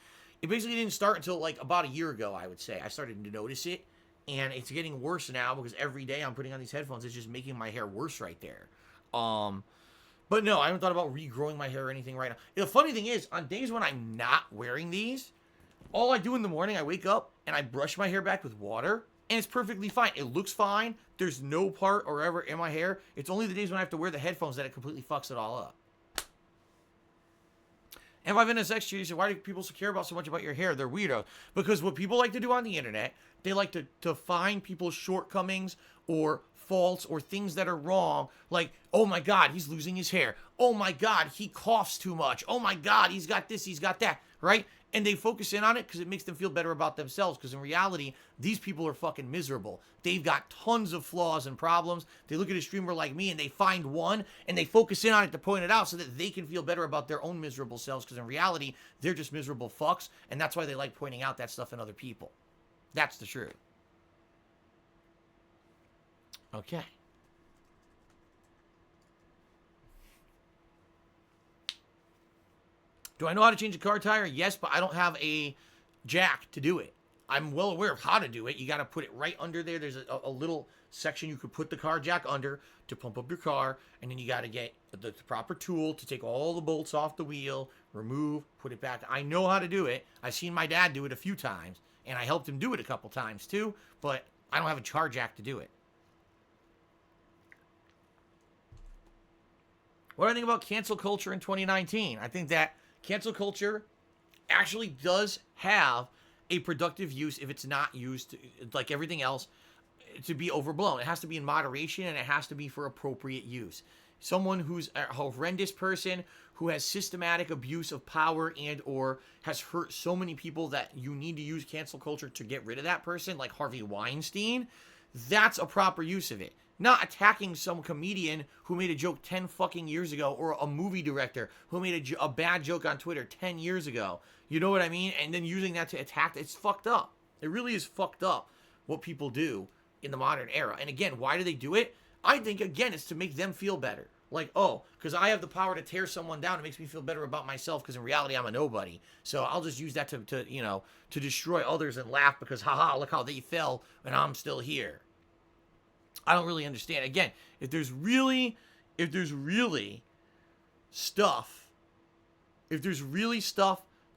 it basically didn't start until like about a year ago, I would say. I started to notice it, and it's getting worse now because every day I'm putting on these headphones. It's just making my hair worse right there. But no, I haven't thought about regrowing my hair or anything right now. The funny thing is, on days when I'm not wearing these, all I do in the morning, I wake up and I brush my hair back with water, and it's perfectly fine. It looks fine. There's no part or ever in my hair. It's only the days when I have to wear the headphones that it completely fucks it all up. And if I've been a sex cheater, why do people care about so much about your hair? They're weirdos. Because what people like to do on the internet, they like to find people's shortcomings or faults or things that are wrong. Like, oh my God, he's losing his hair. Oh my God, he coughs too much. Oh my God, he's got this, he's got that, right? And they focus in on it because it makes them feel better about themselves. Because in reality, these people are fucking miserable. They've got tons of flaws and problems. They look at a streamer like me and they find one and they focus in on it to point it out so that they can feel better about their own miserable selves. Because in reality, they're just miserable fucks. And that's why they like pointing out that stuff in other people. That's the truth. Okay. Do I know how to change a car tire? Yes, but I don't have a jack to do it. I'm well aware of how to do it. You got to put it right under there. There's a little section you could put the car jack under to pump up your car. And then you got to get the proper tool to take all the bolts off the wheel, remove, put it back. I know how to do it. I've seen my dad do it a few times. And I helped him do it a couple times too. But I don't have a car jack to do it. What do I think about cancel culture in 2019? I think that cancel culture actually does have a productive use if it's not used, like everything else, to be overblown. It has to be in moderation, and it has to be for appropriate use. Someone who's a horrendous person who has systematic abuse of power and or has hurt so many people that you need to use cancel culture to get rid of that person, like Harvey Weinstein, that's a proper use of it. Not attacking some comedian who made a joke 10 fucking years ago, or a movie director who made a bad joke on Twitter 10 years ago. You know what I mean? And then using that to attack, it's fucked up. It really is fucked up what people do in the modern era. And again, why do they do it? I think, again, it's to make them feel better. Like, oh, because I have the power to tear someone down, it makes me feel better about myself, because in reality, I'm a nobody. So I'll just use that to destroy others and laugh because, haha, look how they fell and I'm still here. I don't really understand. Again, if there's really stuff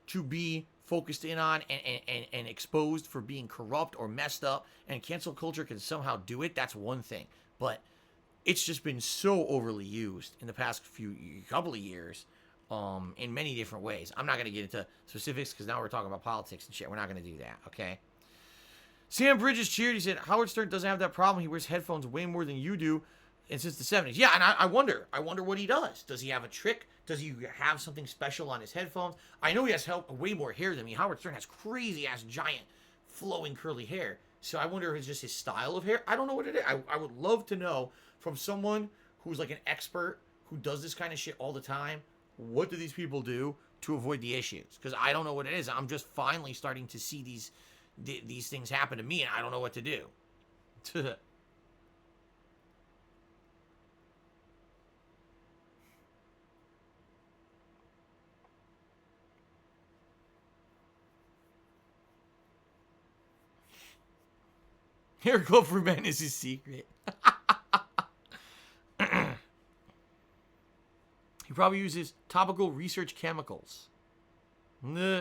to be focused in on and exposed for being corrupt or messed up, and cancel culture can somehow do it, that's one thing. But it's just been so overly used in the past couple of years, in many different ways. I'm not going to get into specifics because now we're talking about politics and shit. We're not going to do that, okay? Sam Bridges cheered. He said, Howard Stern doesn't have that problem. He wears headphones way more than you do, and since the 70s. Yeah, and I wonder what he does. Does he have a trick? Does he have something special on his headphones? I know he has way more hair than me. Howard Stern has crazy-ass, giant, flowing, curly hair. So I wonder if it's just his style of hair. I don't know what it is. I would love to know from someone who's like an expert who does this kind of shit all the time, what do these people do to avoid the issues? Because I don't know what it is. I'm just finally starting to see these things happen to me, and I don't know what to do. Hair club for men is his secret. He probably uses topical research chemicals. Nah.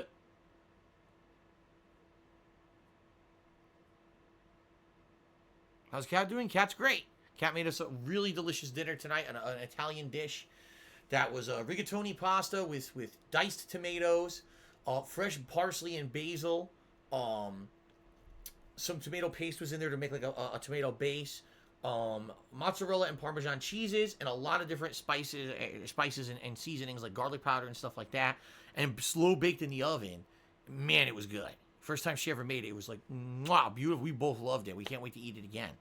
How's Kat doing? Kat's great. Kat made us a really delicious dinner tonight, an Italian dish that was rigatoni pasta with diced tomatoes, fresh parsley and basil. Some tomato paste was in there to make like a tomato base. Mozzarella and Parmesan cheeses, and a lot of different spices and seasonings like garlic powder and stuff like that. And slow baked in the oven. Man, it was good. First time she ever made it, it was like, wow, beautiful. We both loved it. We can't wait to eat it again.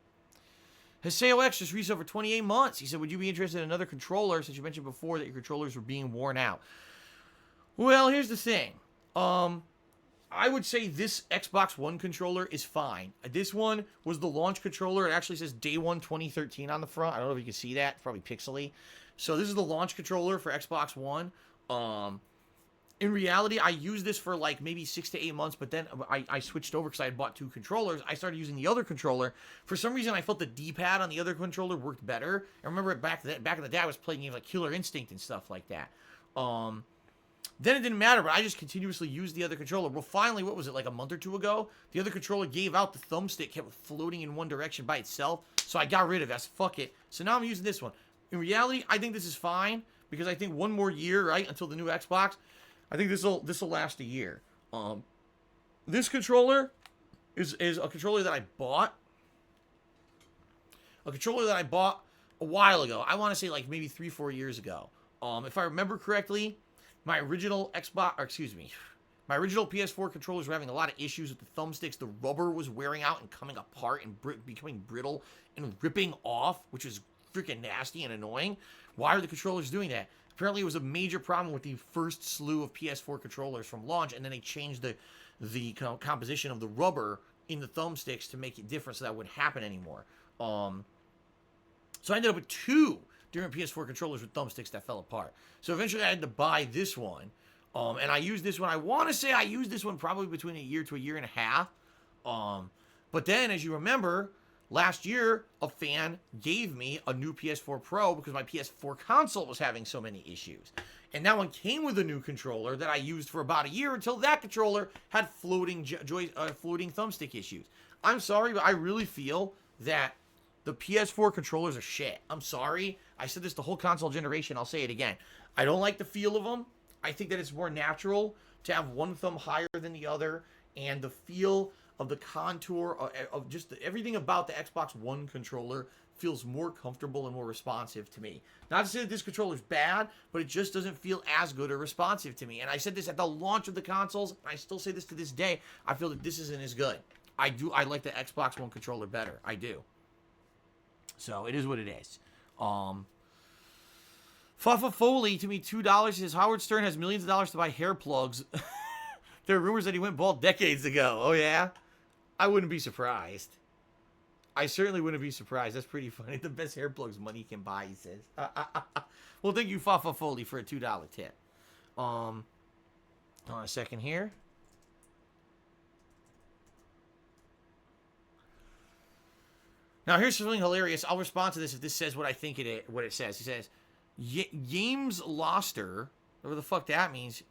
Haseo X just reached over 28 months. He said, would you be interested in another controller, since you mentioned before that your controllers were being worn out? Well, here's the thing. I would say this Xbox One controller is fine. This one was the launch controller. It actually says Day 1 2013 on the front. I don't know if you can see that. It's probably pixely. So this is the launch controller for Xbox One. in reality, I used this for like maybe 6 to 8 months, but then I switched over because I had bought 2 controllers. I started using the other controller. For some reason, I felt the D-pad on the other controller worked better. I remember back in the day, I was playing games like Killer Instinct and stuff like that. Then it didn't matter, but I just continuously used the other controller. Well, finally, what was it, like a month or 2 ago? The other controller gave out. The thumbstick kept floating in one direction by itself, so I got rid of it. I said, fuck it. So now I'm using this one. In reality, I think this is fine, because I think one more year, right, until the new Xbox, I think this'll last a year. This controller is a controller that I bought. A controller that I bought a while ago. I want to say like maybe 3-4 years ago. If I remember correctly, my original my original PS4 controllers were having a lot of issues with the thumbsticks. The rubber was wearing out and coming apart and becoming brittle and ripping off, which is freaking nasty and annoying. Why are the controllers doing that? Apparently, it was a major problem with the first slew of PS4 controllers from launch, and then they changed the composition of the rubber in the thumbsticks to make it different, so that wouldn't happen anymore. So I ended up with 2 different PS4 controllers with thumbsticks that fell apart. So eventually, I had to buy this one, and I used this one. I want to say I used this one probably between a year to a year and a half. But then, as you remember, last year, a fan gave me a new PS4 Pro because my PS4 console was having so many issues. And that one came with a new controller that I used for about a year until that controller had floating thumbstick issues. I'm sorry, but I really feel that the PS4 controllers are shit. I'm sorry. I said this the whole console generation. I'll say it again. I don't like the feel of them. I think that it's more natural to have one thumb higher than the other, and the feel of the contour of just everything about the Xbox One controller feels more comfortable and more responsive to me. Not to say that this controller is bad, but it just doesn't feel as good or responsive to me. And I said this at the launch of the consoles, and I still say this to this day. I feel that this isn't as good. I like the Xbox One controller better. I do. So it is what it is. Fafa Foley to me $2 says Howard Stern has millions of dollars to buy hair plugs. There are rumors that he went bald decades ago. Oh yeah? I wouldn't be surprised. I certainly wouldn't be surprised. That's pretty funny. The best hair plugs money can buy, he says. Well, thank you, Fafa Foley, for a $2 tip. Hold on a second here. Now, here's something hilarious. I'll respond to this if this says what I think what it says. He says, James Loster, whatever the fuck that means.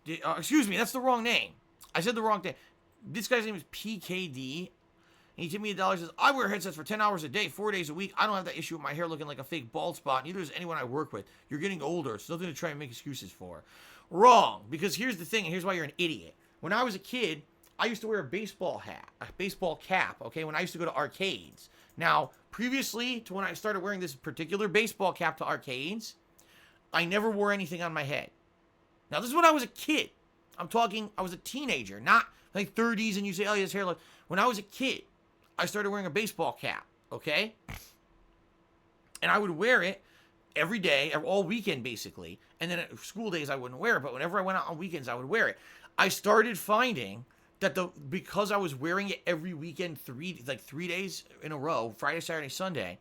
Excuse me, that's the wrong name. I said the wrong thing. This guy's name is PKD. And he tipped me $1. Says, I wear headsets for 10 hours a day, 4 days a week. I don't have that issue with my hair looking like a fake bald spot. Neither does anyone I work with. You're getting older. It's nothing to try and make excuses for. Wrong. Because here's the thing, and here's why you're an idiot. When I was a kid, I used to wear a baseball hat, a baseball cap, okay, when I used to go to arcades. Now, previously to when I started wearing this particular baseball cap to arcades, I never wore anything on my head. Now, this is when I was a kid. I'm talking, I was a teenager, not like 30s and you say, oh, he has hair. When I was a kid, I started wearing a baseball cap, okay? And I would wear it every day, all weekend basically. And then at school days, I wouldn't wear it. But whenever I went out on weekends, I would wear it. I started finding that because I was wearing it every weekend, 3 days in a row, Friday, Saturday, Sunday,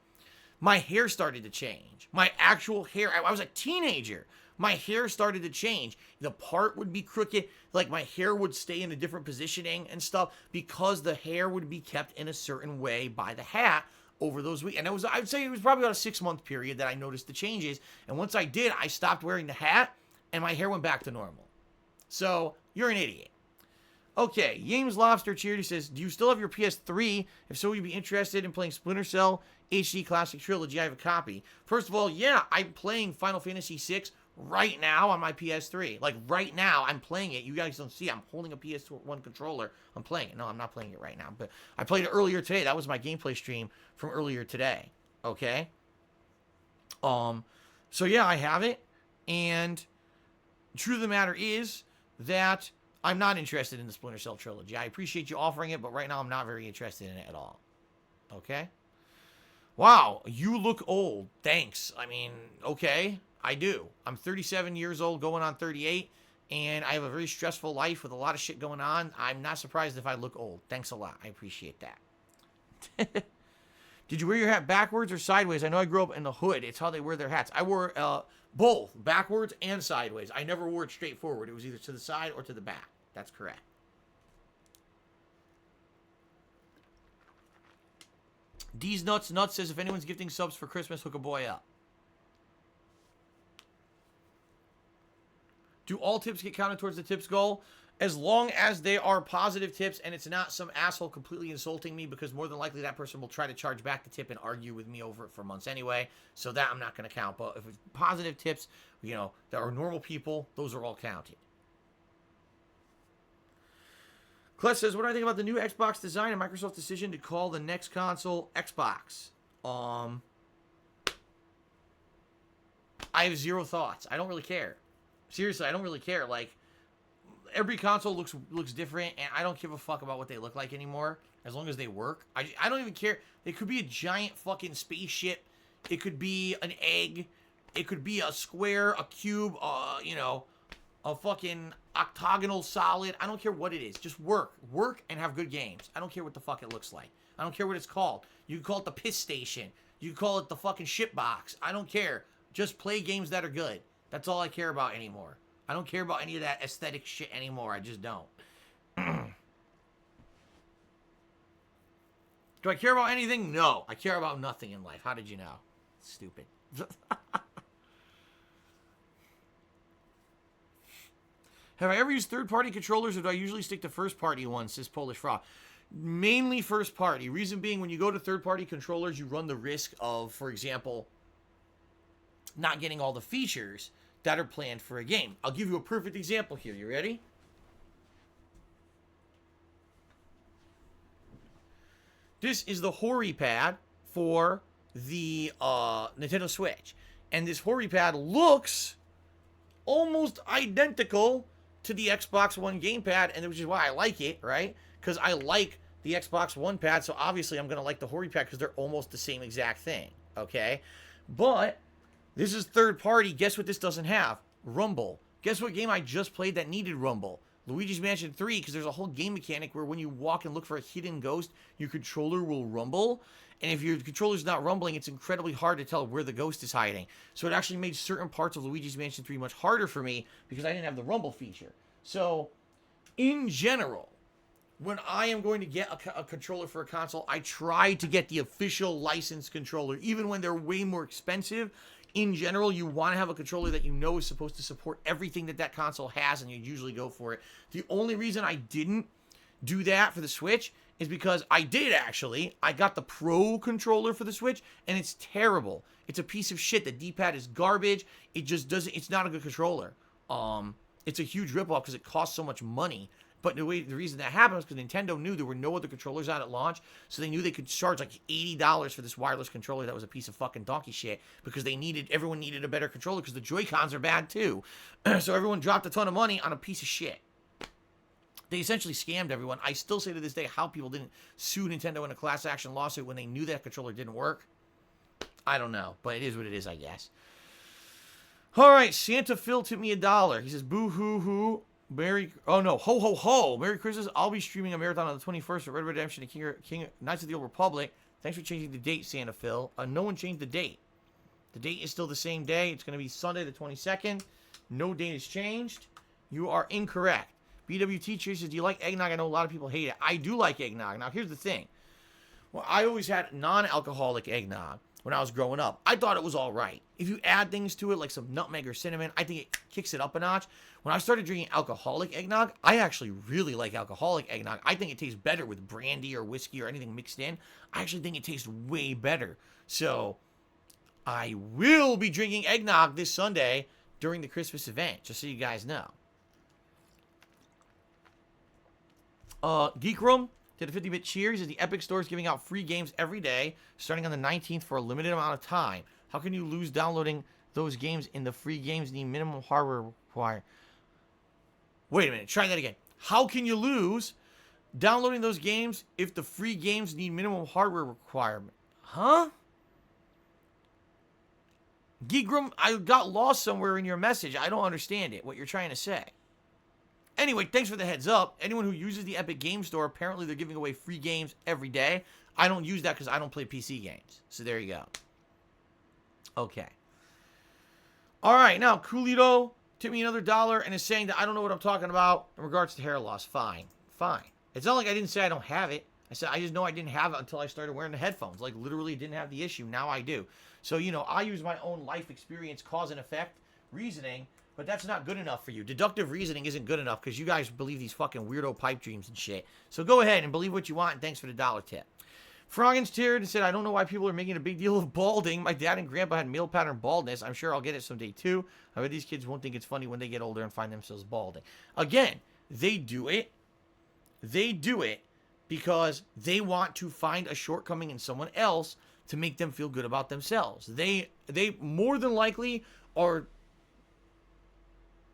my hair started to change. My actual hair, I was a teenager. My hair started to change. The part would be crooked. Like my hair would stay in a different positioning and stuff because the hair would be kept in a certain way by the hat over those weeks. And I would say it was probably about a 6-month period that I noticed the changes. And once I did, I stopped wearing the hat and my hair went back to normal. So you're an idiot. Okay, James Lobster Charity says, do you still have your PS3? If so, would you be interested in playing Splinter Cell HD Classic Trilogy? I have a copy. First of all, yeah, I'm playing Final Fantasy VI right now on my PS3. Like, right now, I'm playing it. You guys don't see. I'm holding a PS1 controller. I'm playing it. No, I'm not playing it right now. But I played it earlier today. That was my gameplay stream from earlier today. Okay? So, yeah, I have it. And truth of the matter is that I'm not interested in the Splinter Cell trilogy. I appreciate you offering it, but right now I'm not very interested in it at all. Okay? Wow, you look old. Thanks. I mean, okay, I do. I'm 37 years old, going on 38, and I have a very stressful life with a lot of shit going on. I'm not surprised if I look old. Thanks a lot. I appreciate that. Did you wear your hat backwards or sideways? I know I grew up in the hood. It's how they wear their hats. I wore both, backwards and sideways. I never wore it straight forward. It was either to the side or to the back. That's correct. D's Nuts says, if anyone's gifting subs for Christmas, hook a boy up. Do all tips get counted towards the tips goal? As long as they are positive tips and it's not some asshole completely insulting me, because more than likely that person will try to charge back the tip and argue with me over it for months anyway. So that I'm not going to count. But if it's positive tips, you know, that are normal people, those are all counted. Kless says, what do I think about the new Xbox design and Microsoft's decision to call the next console Xbox? I have zero thoughts. I don't really care. Seriously, I don't really care. Like, every console looks different, and I don't give a fuck about what they look like anymore, as long as they work. I don't even care. It could be a giant fucking spaceship. It could be an egg. It could be a square, a cube, you know, a fucking octagonal solid. I don't care what it is. Just work. Work and have good games. I don't care what the fuck it looks like. I don't care what it's called. You can call it the piss station. You can call it the fucking shit box. I don't care. Just play games that are good. That's all I care about anymore. I don't care about any of that aesthetic shit anymore. I just don't. Do I care about anything? No. I care about nothing in life. How did you know? Stupid. Have I ever used third-party controllers, or do I usually stick to first-party ones, says Polish Frog? Mainly first-party. Reason being, when you go to third-party controllers, you run the risk of, for example, not getting all the features that are planned for a game. I'll give you a perfect example here. You ready? This is the Hori pad for the Nintendo Switch. And this Hori pad looks almost identical to the Xbox One gamepad, and which is why I like it, right? Because I like the Xbox One pad, so obviously I'm going to like the Hori pad because they're almost the same exact thing, okay? But this is third party. Guess what this doesn't have? Rumble. Guess what game I just played that needed Rumble? Luigi's Mansion 3, because there's a whole game mechanic where when you walk and look for a hidden ghost, your controller will rumble. And if your controller's not rumbling, it's incredibly hard to tell where the ghost is hiding. So it actually made certain parts of Luigi's Mansion 3 much harder for me because I didn't have the rumble feature. So, in general, when I am going to get a controller for a console, I try to get the official licensed controller, even when they're way more expensive. In general, you want to have a controller that you know is supposed to support everything that that console has, and you usually go for it. The only reason I didn't do that for the Switch is because I did actually. I got the Pro controller for the Switch, and it's terrible. It's a piece of shit. The D-pad is garbage. It just doesn't. It's not a good controller. It's a huge ripoff because it costs so much money. But the reason that happened was because Nintendo knew there were no other controllers out at launch, so they knew they could charge like $80 for this wireless controller that was a piece of fucking donkey shit because everyone needed a better controller because the Joy-Cons are bad too. So everyone dropped a ton of money on a piece of shit. They essentially scammed everyone. I still say to this day how people didn't sue Nintendo in a class action lawsuit when they knew that controller didn't work. I don't know, but it is what it is, I guess. All right, Santa Phil tipped me $1. He says, boo hoo hoo. Ho ho ho. Merry Christmas. I'll be streaming a marathon on the 21st for Red Dead Redemption and King Knights of the Old Republic. Thanks for changing the date, Santa Phil. No one changed the date. The date is still the same day. It's going to be Sunday the 22nd. No date has changed. You are incorrect. BWT says, do you like eggnog? I know a lot of people hate it. I do like eggnog. Now, here's the thing. Well, I always had non-alcoholic eggnog when I was growing up. I thought it was all right. If you add things to it, like some nutmeg or cinnamon, I think it kicks it up a notch. When I started drinking alcoholic eggnog, I actually really like alcoholic eggnog. I think it tastes better with brandy or whiskey or anything mixed in. I actually think it tastes way better. So, I will be drinking eggnog this Sunday during the Christmas event, just so you guys know. Geek Room did a 50-bit cheer. He says the Epic Store is giving out free games every day, starting on the 19th for a limited amount of time. How can you lose downloading those games in the free games need minimum hardware required? Wait a minute. Try that again. How can you lose downloading those games if the free games need minimum hardware requirement? Huh? Geekrum, I got lost somewhere in your message. I don't understand it, what you're trying to say. Anyway, thanks for the heads up. Anyone who uses the Epic Game Store, apparently they're giving away free games every day. I don't use that because I don't play PC games. So there you go. Okay. All right, now Coolito tipped me another $1 and is saying that I don't know what I'm talking about in regards to hair loss. Fine. It's not like I didn't say I don't have it. I said I just know I didn't have it until I started wearing the headphones. Like, literally didn't have the issue. Now I do. So, you know, I use my own life experience, cause and effect reasoning, but that's not good enough for you. Deductive reasoning isn't good enough because you guys believe these fucking weirdo pipe dreams and shit. So go ahead and believe what you want, and thanks for the $1 tip. Froggins teared and said, I don't know why people are making a big deal of balding. My dad and grandpa had male pattern baldness. I'm sure I'll get it someday too. I bet these kids won't think it's funny when they get older and find themselves balding. Again, they do it. They do it because they want to find a shortcoming in someone else to make them feel good about themselves. They more than likely are...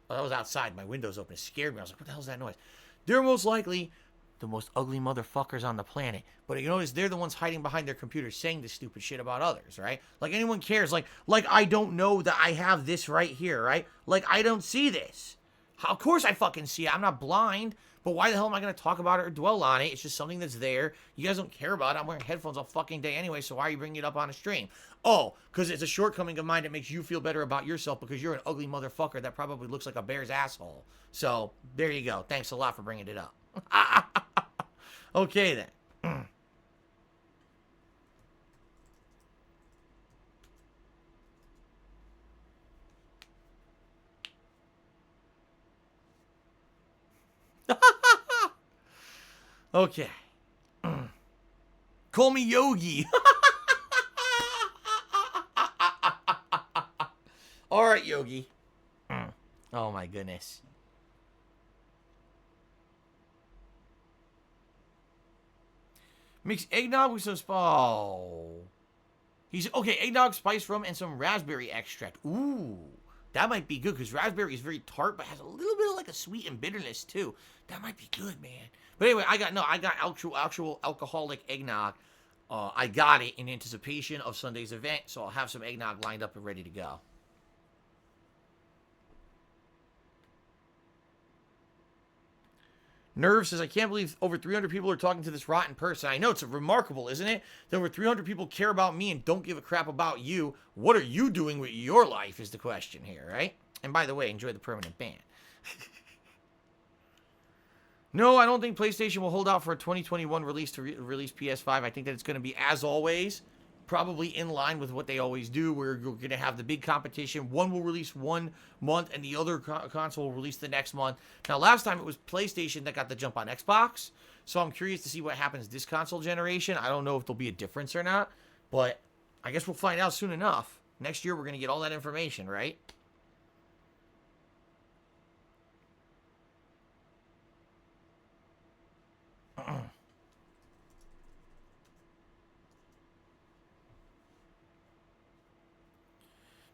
Oh, that was outside. My window's open. It scared me. I was like, what the hell is that noise? They're most likely the most ugly motherfuckers on the planet. But you notice they're the ones hiding behind their computers saying this stupid shit about others, right? Like anyone cares. Like I don't know that I have this right here, right? Like I don't see this. Of course I fucking see it. I'm not blind. But why the hell am I going to talk about it or dwell on it? It's just something that's there. You guys don't care about it. I'm wearing headphones all fucking day anyway, so why are you bringing it up on a stream? Oh, because it's a shortcoming of mine that makes you feel better about yourself because you're an ugly motherfucker that probably looks like a bear's asshole. So, there you go. Thanks a lot for bringing it up. Okay, then. Okay. Call me Yogi. All right, Yogi. Oh, my goodness. Mix eggnog with some He's okay. Eggnog, spiced rum, and some raspberry extract. Ooh, that might be good because raspberry is very tart, but has a little bit of like a sweet and bitterness too. That might be good, man. But anyway, I got actual alcoholic eggnog. I got it in anticipation of Sunday's event, so I'll have some eggnog lined up and ready to go. Nerve says, I can't believe over 300 people are talking to this rotten person. I know, it's remarkable, isn't it? That over 300 people care about me and don't give a crap about you. What are you doing with your life is the question here, right? And by the way, enjoy the permanent ban. No, I don't think PlayStation will hold out for a 2021 release to release PS5. I think that it's going to be, as always, probably in line with what they always do, where you're going to have the big competition. One will release 1 month, and the other console will release the next month. Now, last time it was PlayStation that got the jump on Xbox, so I'm curious to see what happens this console generation. I don't know if there'll be a difference or not, but I guess we'll find out soon enough. Next year, we're going to get all that information, right?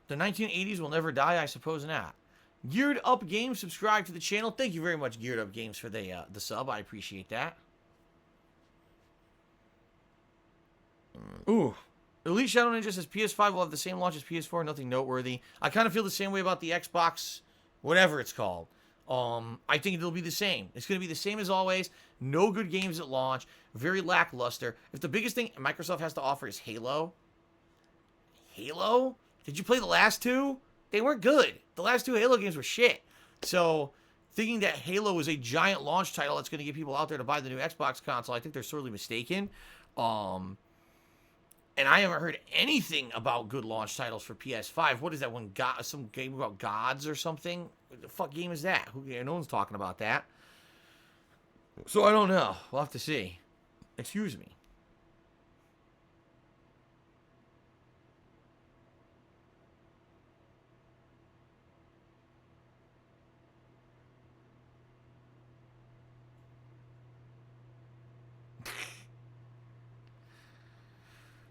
The 1980s will never die, I suppose not. Geared Up Games, subscribe to the channel. Thank you very much, Geared Up Games, for the sub. I appreciate that. Ooh. Elite Shadow Ninja says PS5 will have the same launch as PS4. Nothing noteworthy. I kind of feel the same way about the Xbox, whatever it's called. I think it'll be the same. It's going to be the same as always. No good games at launch. Very lackluster. If the biggest thing Microsoft has to offer is Halo. Halo? Did you play the last two? They weren't good. The last two Halo games were shit. So, thinking that Halo is a giant launch title that's going to get people out there to buy the new Xbox console, I think they're sorely mistaken. And I haven't heard anything about good launch titles for PS5. What is that one? Some game about gods or something? What the fuck game is that? No one's talking about that. So, I don't know. We'll have to see. Excuse me.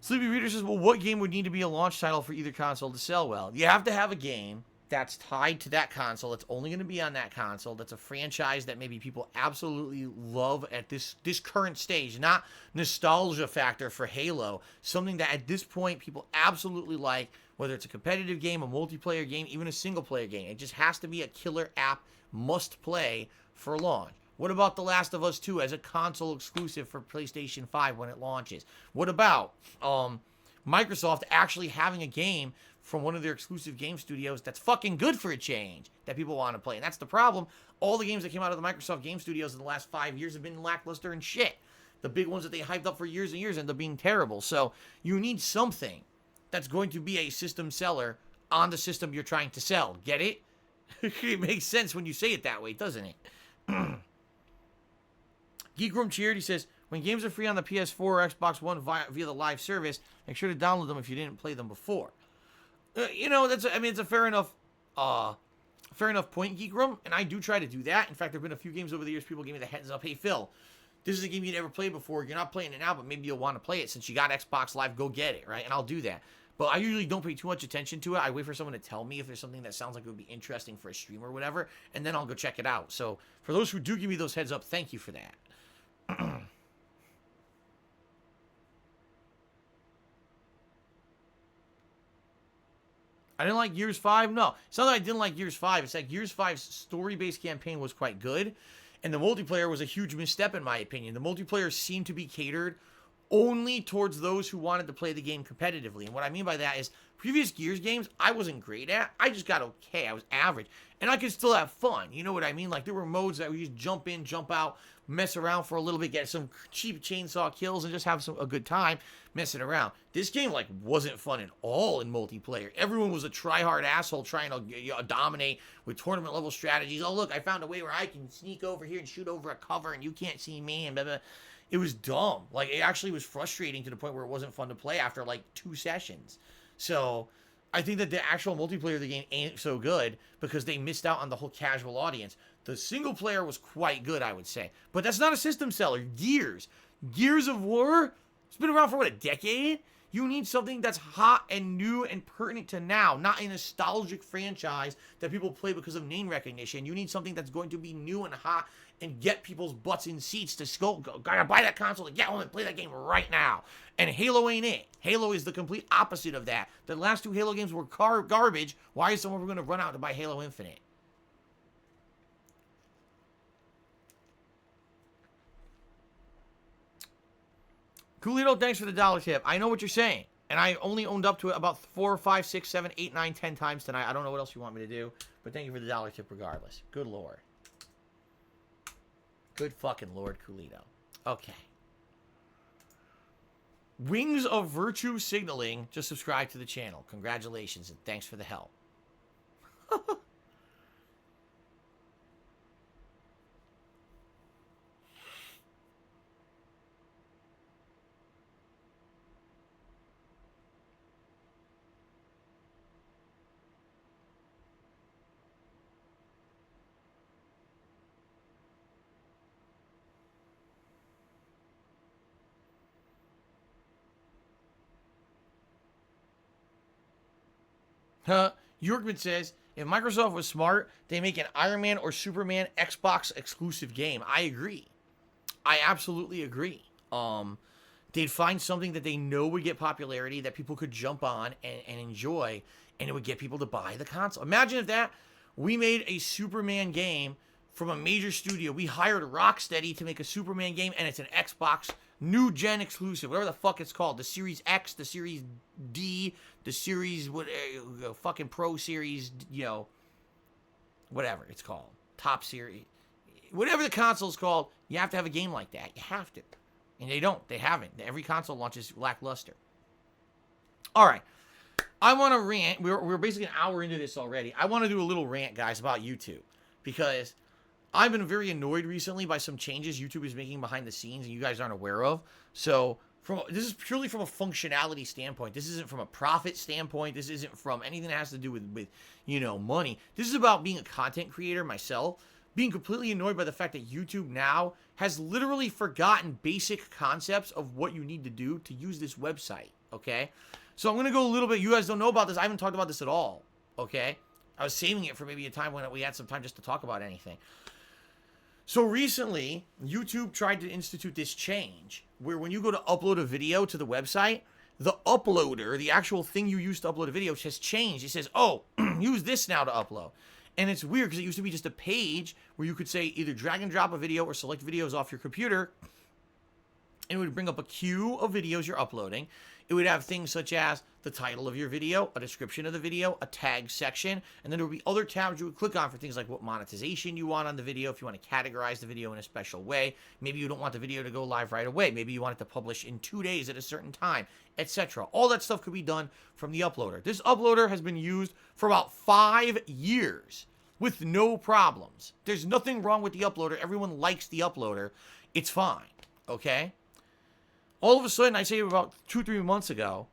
Sleepy Reader says, well, what game would need to be a launch title for either console to sell well? You have to have a game that's tied to that console, that's only going to be on that console, that's a franchise that maybe people absolutely love at this current stage. Not nostalgia factor for Halo. Something that at this point people absolutely like, whether it's a competitive game, a multiplayer game, even a single-player game. It just has to be a killer app must-play for launch. What about The Last of Us 2 as a console exclusive for PlayStation 5 when it launches? What about Microsoft actually having a game from one of their exclusive game studios that's fucking good for a change that people want to play? And that's the problem. All the games that came out of the Microsoft game studios in the last 5 years have been lackluster and shit. The big ones that they hyped up for years and years end up being terrible. So you need something that's going to be a system seller on the system you're trying to sell. Get it? It makes sense when you say it that way, doesn't it? Geek Room Cheered, he says, when games are free on the PS4 or Xbox One via the live service, make sure to download them if you didn't play them before. It's a fair enough point, Geek Room, and I do try to do that. In fact, there have been a few games over the years people give me the heads up, hey, Phil, this is a game you never played before. You're not playing it now, but maybe you'll want to play it since you got Xbox Live. Go get it, right? And I'll do that. But I usually don't pay too much attention to it. I wait for someone to tell me if there's something that sounds like it would be interesting for a stream or whatever, and then I'll go check it out. So for those who do give me those heads up, thank you for that. I didn't like Gears 5. No, it's not that I didn't like Gears 5. It's like Gears 5's story-based campaign was quite good, and the multiplayer was a huge misstep in my opinion. The multiplayer seemed to be catered only towards those who wanted to play the game competitively. And what I mean by that is previous Gears games I wasn't great at. I just got okay. I was average. And I could still have fun. You know what I mean? Like there were modes that we just jump in, jump out, mess around for a little bit, get some cheap chainsaw kills, and just have a good time messing around. This game wasn't fun at all in multiplayer. Everyone was a try-hard asshole trying to dominate with tournament level strategies. Oh look, I found a way where I can sneak over here and shoot over a cover and you can't see me and blah, blah. It was dumb. It actually was frustrating to the point where it wasn't fun to play after 2 sessions. So I think that the actual multiplayer of the game ain't so good because they missed out on the whole casual audience. The single player was quite good, I would say. But that's not a system seller. Gears of War, it's been around for a decade? You need something that's hot and new and pertinent to now, not a nostalgic franchise that people play because of name recognition. You need something that's going to be new and hot and get people's butts in seats to gotta buy that console to get home and play that game right now. And Halo ain't it. Halo is the complete opposite of that. The last 2 Halo games were garbage. Why is someone going to run out to buy Halo Infinite? Coolito, thanks for the $1 tip. I know what you're saying. And I only owned up to it about 4, 5, 6, 7, 8, 9, 10 times tonight. I don't know what else you want me to do. But thank you for the $1 tip regardless. Good Lord. Good fucking Lord, Coolito. Okay. Wings of Virtue Signaling just subscribed to the channel. Congratulations and thanks for the help. Yorkman says, if Microsoft was smart, they make an Iron Man or Superman Xbox exclusive game. I agree. I absolutely agree. They'd find something that they know would get popularity, that people could jump on and enjoy, and it would get people to buy the console. Imagine if we made a Superman game from a major studio. We hired Rocksteady to make a Superman game, and it's an Xbox new gen exclusive, whatever the fuck it's called. The Series X, the Series D, the Series, fucking Pro Series, whatever it's called. Top Series. Whatever the console's called, you have to have a game like that. You have to. And they don't. They haven't. Every console launches lackluster. All right. I want to rant. We're basically an hour into this already. I want to do a little rant, guys, about YouTube. Because I've been very annoyed recently by some changes YouTube is making behind the scenes and you guys aren't aware of. So this is purely from a functionality standpoint. This isn't from a profit standpoint. This isn't from anything that has to do with money. This is about being a content creator myself, being completely annoyed by the fact that YouTube now has literally forgotten basic concepts of what you need to do to use this website, okay? So I'm going to go a little bit. You guys don't know about this. I haven't talked about this at all, okay? I was saving it for maybe a time when we had some time just to talk about anything. So recently, YouTube tried to institute this change where when you go to upload a video to the website, the uploader, the actual thing you use to upload a video has changed. It says, oh, use this now to upload. And it's weird because it used to be just a page where you could say either drag and drop a video or select videos off your computer. And it would bring up a queue of videos you're uploading. It would have things such as the title of your video, a description of the video, a tag section, and then there would be other tabs you would click on for things like what monetization you want on the video, if you want to categorize the video in a special way. Maybe you don't want the video to go live right away. Maybe you want it to publish in 2 days at a certain time, etc. All that stuff could be done from the uploader. This uploader has been used for about 5 years with no problems. There's nothing wrong with the uploader. Everyone likes the uploader. It's fine, okay? All of a sudden, I say about 2-3 months ago,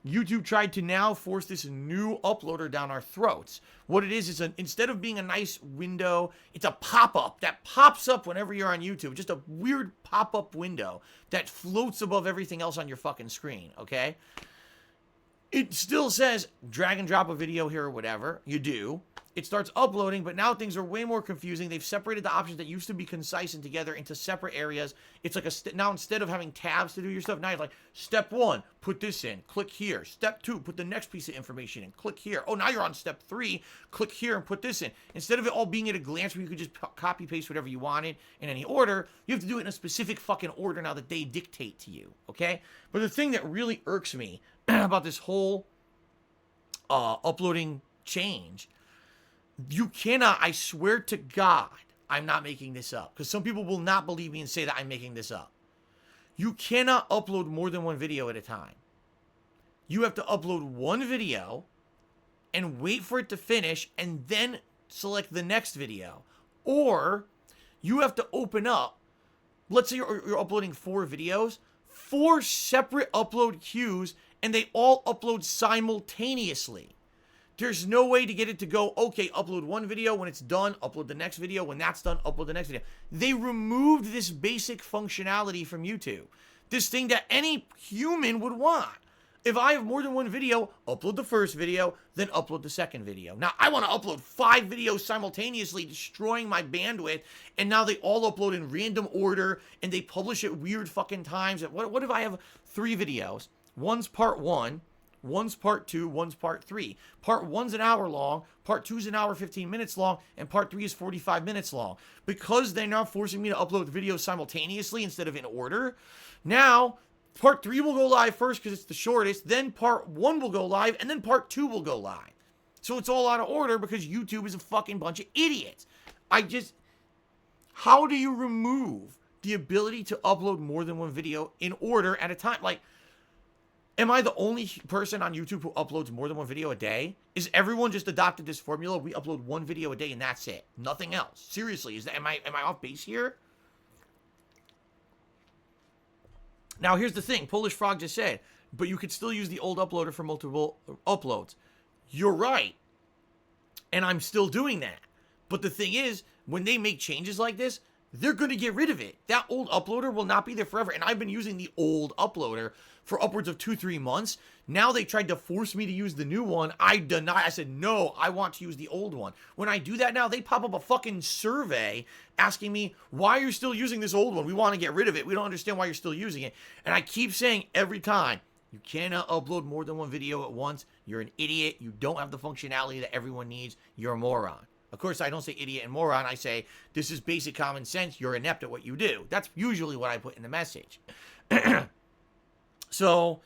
YouTube tried to now force this new uploader down our throats. What it is instead of being a nice window, it's a pop-up that pops up whenever you're on YouTube. Just a weird pop-up window that floats above everything else on your fucking screen, okay? It still says drag and drop a video here or whatever. You do. It starts uploading, but now things are way more confusing. They've separated the options that used to be concise and together into separate areas. It's like now instead of having tabs to do your stuff, now it's like step 1, put this in, click here. Step 2, put the next piece of information in, click here. Oh, now you're on step 3, click here and put this in. Instead of it all being at a glance where you could just copy paste whatever you wanted in any order, you have to do it in a specific fucking order now that they dictate to you, okay? But the thing that really irks me about this whole uploading change, you cannot, I swear to God, I'm not making this up, because some people will not believe me and say that I'm making this up. You cannot upload more than one video at a time. You have to upload one video and wait for it to finish and then select the next video. Or you have to open up, let's say you're uploading 4 videos, 4 separate upload queues, and they all upload simultaneously. There's no way to get it to go, okay, upload one video. When it's done, upload the next video. When that's done, upload the next video. They removed this basic functionality from YouTube. This thing that any human would want. If I have more than one video, upload the first video, then upload the second video. Now, I want to upload 5 videos simultaneously, destroying my bandwidth, and now they all upload in random order, and they publish at weird fucking times. What if I have 3 videos? One's part 1. One's part 2, one's part 3. Part 1's an hour long, part 2's an hour 15 minutes long, and part 3 is 45 minutes long. Because they're now forcing me to upload videos simultaneously instead of in order, now part 3 will go live first because it's the shortest, then part 1 will go live, and then part 2 will go live. So it's all out of order because YouTube is a fucking bunch of idiots. How do you remove the ability to upload more than one video in order at a time? Like, am I the only person on YouTube who uploads more than one video a day? Is everyone just adopted this formula? We upload one video a day and that's it. Nothing else. Seriously, am I off base here? Now here's the thing. Polish Frog just said, but you could still use the old uploader for multiple uploads. You're right. And I'm still doing that. But the thing is, when they make changes like this, they're going to get rid of it. That old uploader will not be there forever. And I've been using the old uploader for upwards of 2-3 months. Now they tried to force me to use the new one. I denied. I said, no, I want to use the old one. When I do that now, they pop up a fucking survey asking me, why are you still using this old one? We want to get rid of it. We don't understand why you're still using it. And I keep saying every time, you cannot upload more than one video at once. You're an idiot. You don't have the functionality that everyone needs. You're a moron. Of course, I don't say idiot and moron. I say, this is basic common sense. You're inept at what you do. That's usually what I put in the message. So,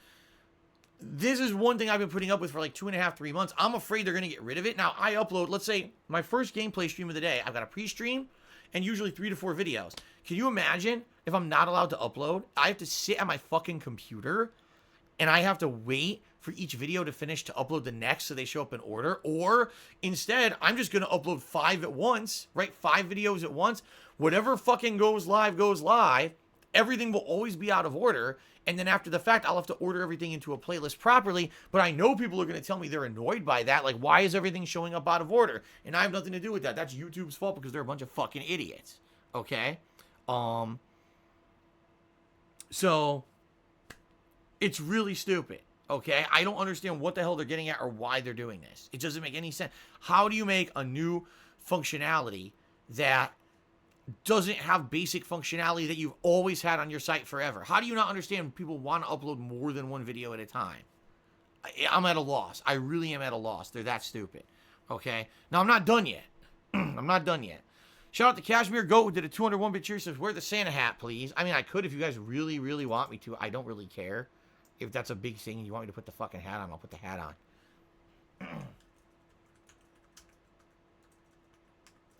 this is one thing I've been putting up with for like 2.5, 3 months. I'm afraid they're going to get rid of it. Now, I upload, let's say, my first gameplay stream of the day. I've got a pre-stream and usually 3 to 4 videos. Can you imagine if I'm not allowed to upload? I have to sit at my fucking computer and I have to wait for each video to finish to upload the next so they show up in order. Or instead, I'm just going to upload 5 at once, right? 5 videos at once. Whatever fucking goes live, goes live. Everything will always be out of order. And then after the fact, I'll have to order everything into a playlist properly. But I know people are going to tell me they're annoyed by that. Like, why is everything showing up out of order? And I have nothing to do with that. That's YouTube's fault because they're a bunch of fucking idiots. Okay? So, it's really stupid. Okay? I don't understand what the hell they're getting at or why they're doing this. It doesn't make any sense. How do you make a new functionality that doesn't have basic functionality that you've always had on your site forever? How do you not understand people want to upload more than one video at a time? I'm at a loss. I really am at a loss. They're that stupid. Okay? Now, I'm not done yet. I'm not done yet. Shout out to Cashmere Goat who did a 201-bit cheer. Says, wear the Santa hat, please. I mean, I could if you guys really, really want me to. I don't really care. If that's a big thing and you want me to put the fucking hat on, I'll put the hat on.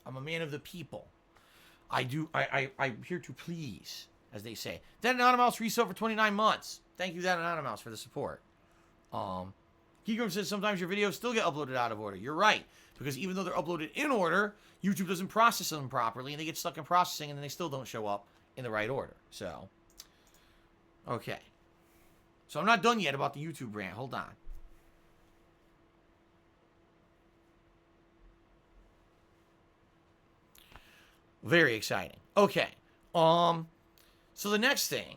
I'm a man of the people. I'm here to please, as they say. That Anonymous resub for 29 months. Thank you, That Anonymous, for the support. Keegram says sometimes your videos still get uploaded out of order. You're right. Because even though they're uploaded in order, YouTube doesn't process them properly, and they get stuck in processing, and then they still don't show up in the right order. So, okay. So I'm not done yet about the YouTube rant. Hold on. Very exciting. Okay. So the next thing.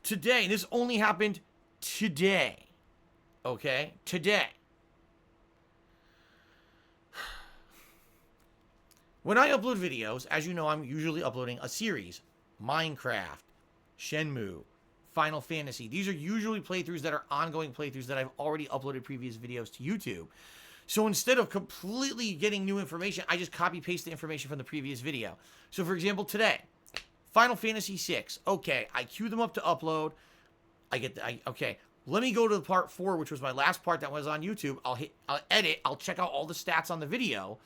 Today, this only happened today. Okay? Today. When I upload videos, as you know, I'm usually uploading a series. Minecraft, Shenmue, Final Fantasy. These are usually playthroughs that are ongoing playthroughs that I've already uploaded previous videos to YouTube. So instead of completely getting new information, I just copy-paste the information from the previous video. So for example, today, Final Fantasy VI. Okay, I queue them up to upload. Okay, let me go to the part 4, which was my last part that was on YouTube. I'll edit, I'll check out all the stats on the video,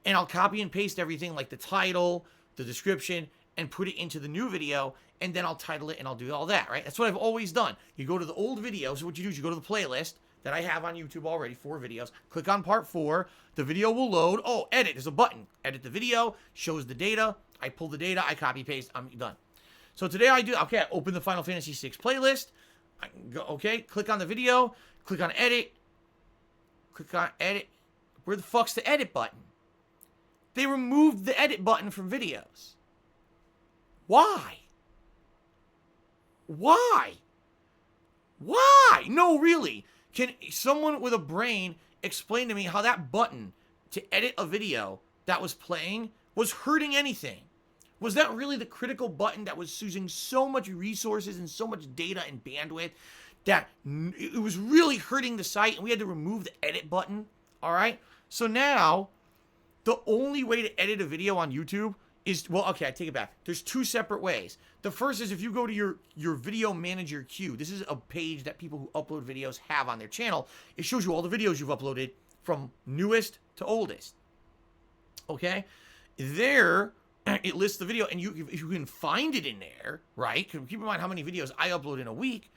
and I'll copy and paste everything like the title, the description, and put it into the new video, and then I'll title it and I'll do all that, right? That's what I've always done. You go to the old videos, so what you do is you go to the playlist that I have on YouTube already, 4 videos, click on part 4, the video will load. Oh, edit, there's a button. Edit the video, shows the data, I pull the data, I copy paste, I'm done. So today I open the Final Fantasy VI playlist, I go, okay, click on the video, click on edit, where the fuck's the edit button? They removed the edit button from videos. Why? Why? Why? No, really. Can someone with a brain explain to me how that button to edit a video that was playing was hurting anything? Was that really the critical button that was using so much resources and so much data and bandwidth that it was really hurting the site and we had to remove the edit button? All right. So now the only way to edit a video on YouTube is, well, okay, I take it back. There's 2 separate ways. The first is if you go to your video manager queue. This is a page that people who upload videos have on their channel. It shows you all the videos you've uploaded from newest to oldest. Okay? There, it lists the video, and if you can find it in there, right? Keep in mind how many videos I upload in a week.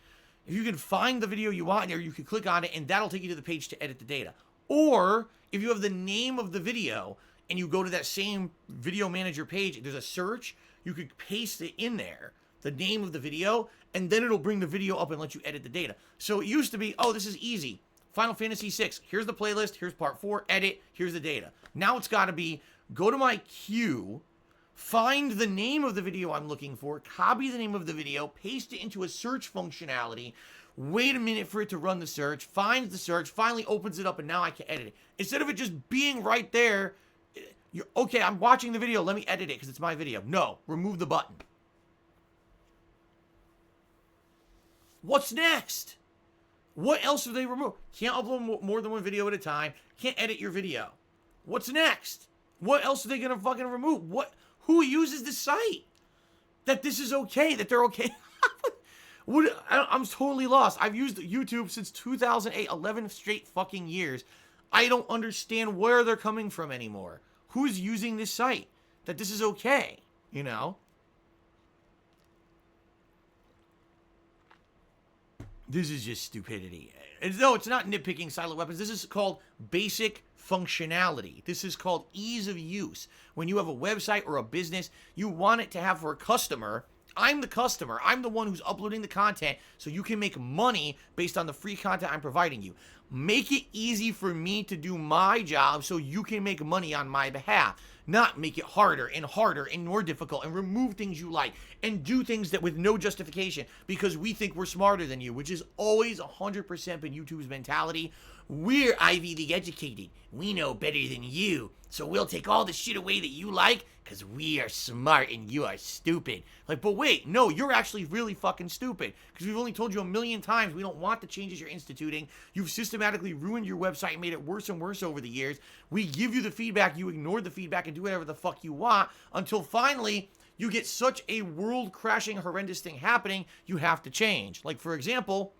If you can find the video you want in there, you can click on it, and that'll take you to the page to edit the data. Or if you have the name of the video and you go to that same video manager page, there's a search, you could paste it in there, the name of the video, and then it'll bring the video up and let you edit the data. So it used to be, oh, this is easy. Final Fantasy VI, here's the playlist, here's part 4, edit, here's the data. Now it's got to be, go to my queue, find the name of the video I'm looking for, copy the name of the video, paste it into a search functionality, wait a minute for it to run the search, finds the search, finally opens it up, and now I can edit it. Instead of it just being right there, okay, I'm watching the video, let me edit it because it's my video. No, remove the button. What's next? What else do they remove? Can't upload more than 1 video at a time. Can't edit your video. What's next? What else are they going to fucking remove? Who uses this site? That this is okay, that they're okay. I'm totally lost. I've used YouTube since 2008, 11 straight fucking years. I don't understand where they're coming from anymore. Who's using this site? That this is okay, you know? This is just stupidity. No, it's not nitpicking silent weapons. This is called basic functionality. This is called ease of use. When you have a website or a business, you want it to have for a customer. I'm the customer. I'm the one who's uploading the content so you can make money based on the free content I'm providing you. Make it easy for me to do my job so you can make money on my behalf. Not make it harder and more difficult and remove things you like and do things that with no justification because we think we're smarter than you, which is always 100% been YouTube's mentality. We're Ivy League educated. We know better than you. So we'll take all the shit away that you like because we are smart and you are stupid. Like, but wait, no, you're actually really fucking stupid because we've only told you a million times we don't want the changes you're instituting. You've systematically systematically ruined your website and made it worse and worse over the years. We give you the feedback, you ignore the feedback and do whatever the fuck you want until finally you get such a world-crashing, horrendous thing happening, you have to change. Like, for example,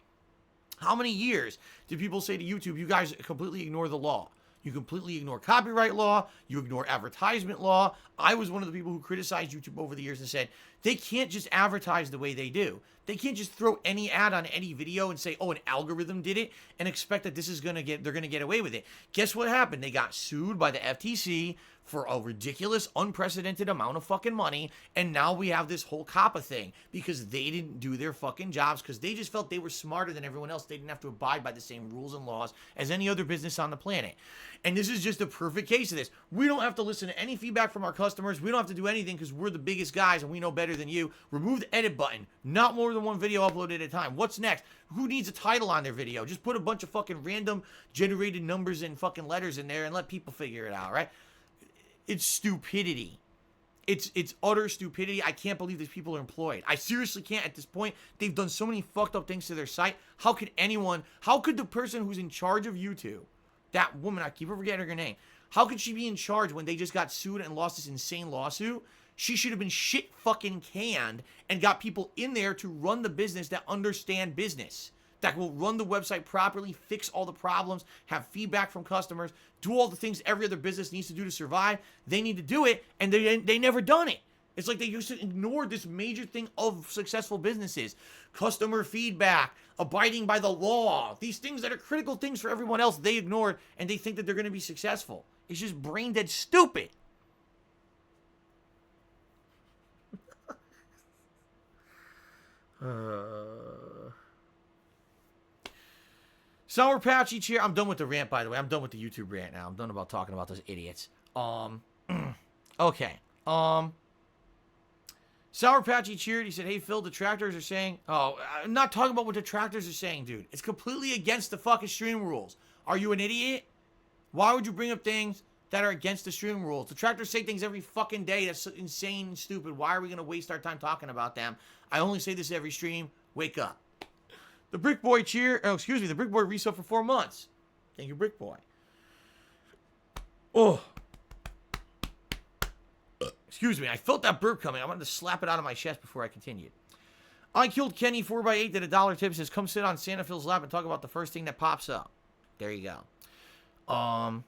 how many years did people say to YouTube, you guys completely ignore the law? You completely ignore copyright law. You ignore advertisement law. I was one of the people who criticized YouTube over the years and said, they can't just advertise the way they do. They can't just throw any ad on any video and say, oh, an algorithm did it and expect that this is they're going to get away with it. Guess what happened? They got sued by the FTC for a ridiculous, unprecedented amount of fucking money. And now we have this whole COPPA thing because they didn't do their fucking jobs because they just felt they were smarter than everyone else. They didn't have to abide by the same rules and laws as any other business on the planet. And this is just a perfect case of this. We don't have to listen to any feedback from our customers. We don't have to do anything because we're the biggest guys and we know better than you. Remove the edit button. Not more than one video uploaded at a time. What's next? Who needs a title on their video? Just put a bunch of fucking random generated numbers and fucking letters in there and let people figure it out, right? It's stupidity. It's utter stupidity. I can't believe these people are employed. I seriously can't at this point. They've done so many fucked up things to their site. How could the person who's in charge of YouTube, that woman, I keep forgetting her name, how could she be in charge when they just got sued and lost this insane lawsuit? She should have been shit fucking canned and got people in there to run the business that understand business, that will run the website properly, fix all the problems, have feedback from customers, do all the things every other business needs to do to survive. They need to do it, and they never done it. It's like they used to ignore this major thing of successful businesses. Customer feedback, abiding by the law, these things that are critical things for everyone else, they ignored, and they think that they're going to be successful. It's just brain dead stupid. Sour Patchy Cheer. I'm done with the rant, by the way. I'm done with the YouTube rant now. I'm done about talking about those idiots. Okay. Sour Patchy cheered. He said, hey, Phil, detractors are saying... Oh, I'm not talking about what detractors are saying, dude. It's completely against the fucking stream rules. Are you an idiot? Why would you bring up things that are against the stream rules? Detractors say things every fucking day that's insane and stupid. Why are we going to waste our time talking about them? I only say this every stream. Wake up. The Brick Boy cheer... Oh, excuse me. The Brick Boy resub for 4 months. Thank you, Brick Boy. Oh. Excuse me, I felt that burp coming. I wanted to slap it out of my chest before I continued. I killed Kenny 4x8 that $1 tip says, come sit on Santa Phil's lap and talk about the first thing that pops up. There you go.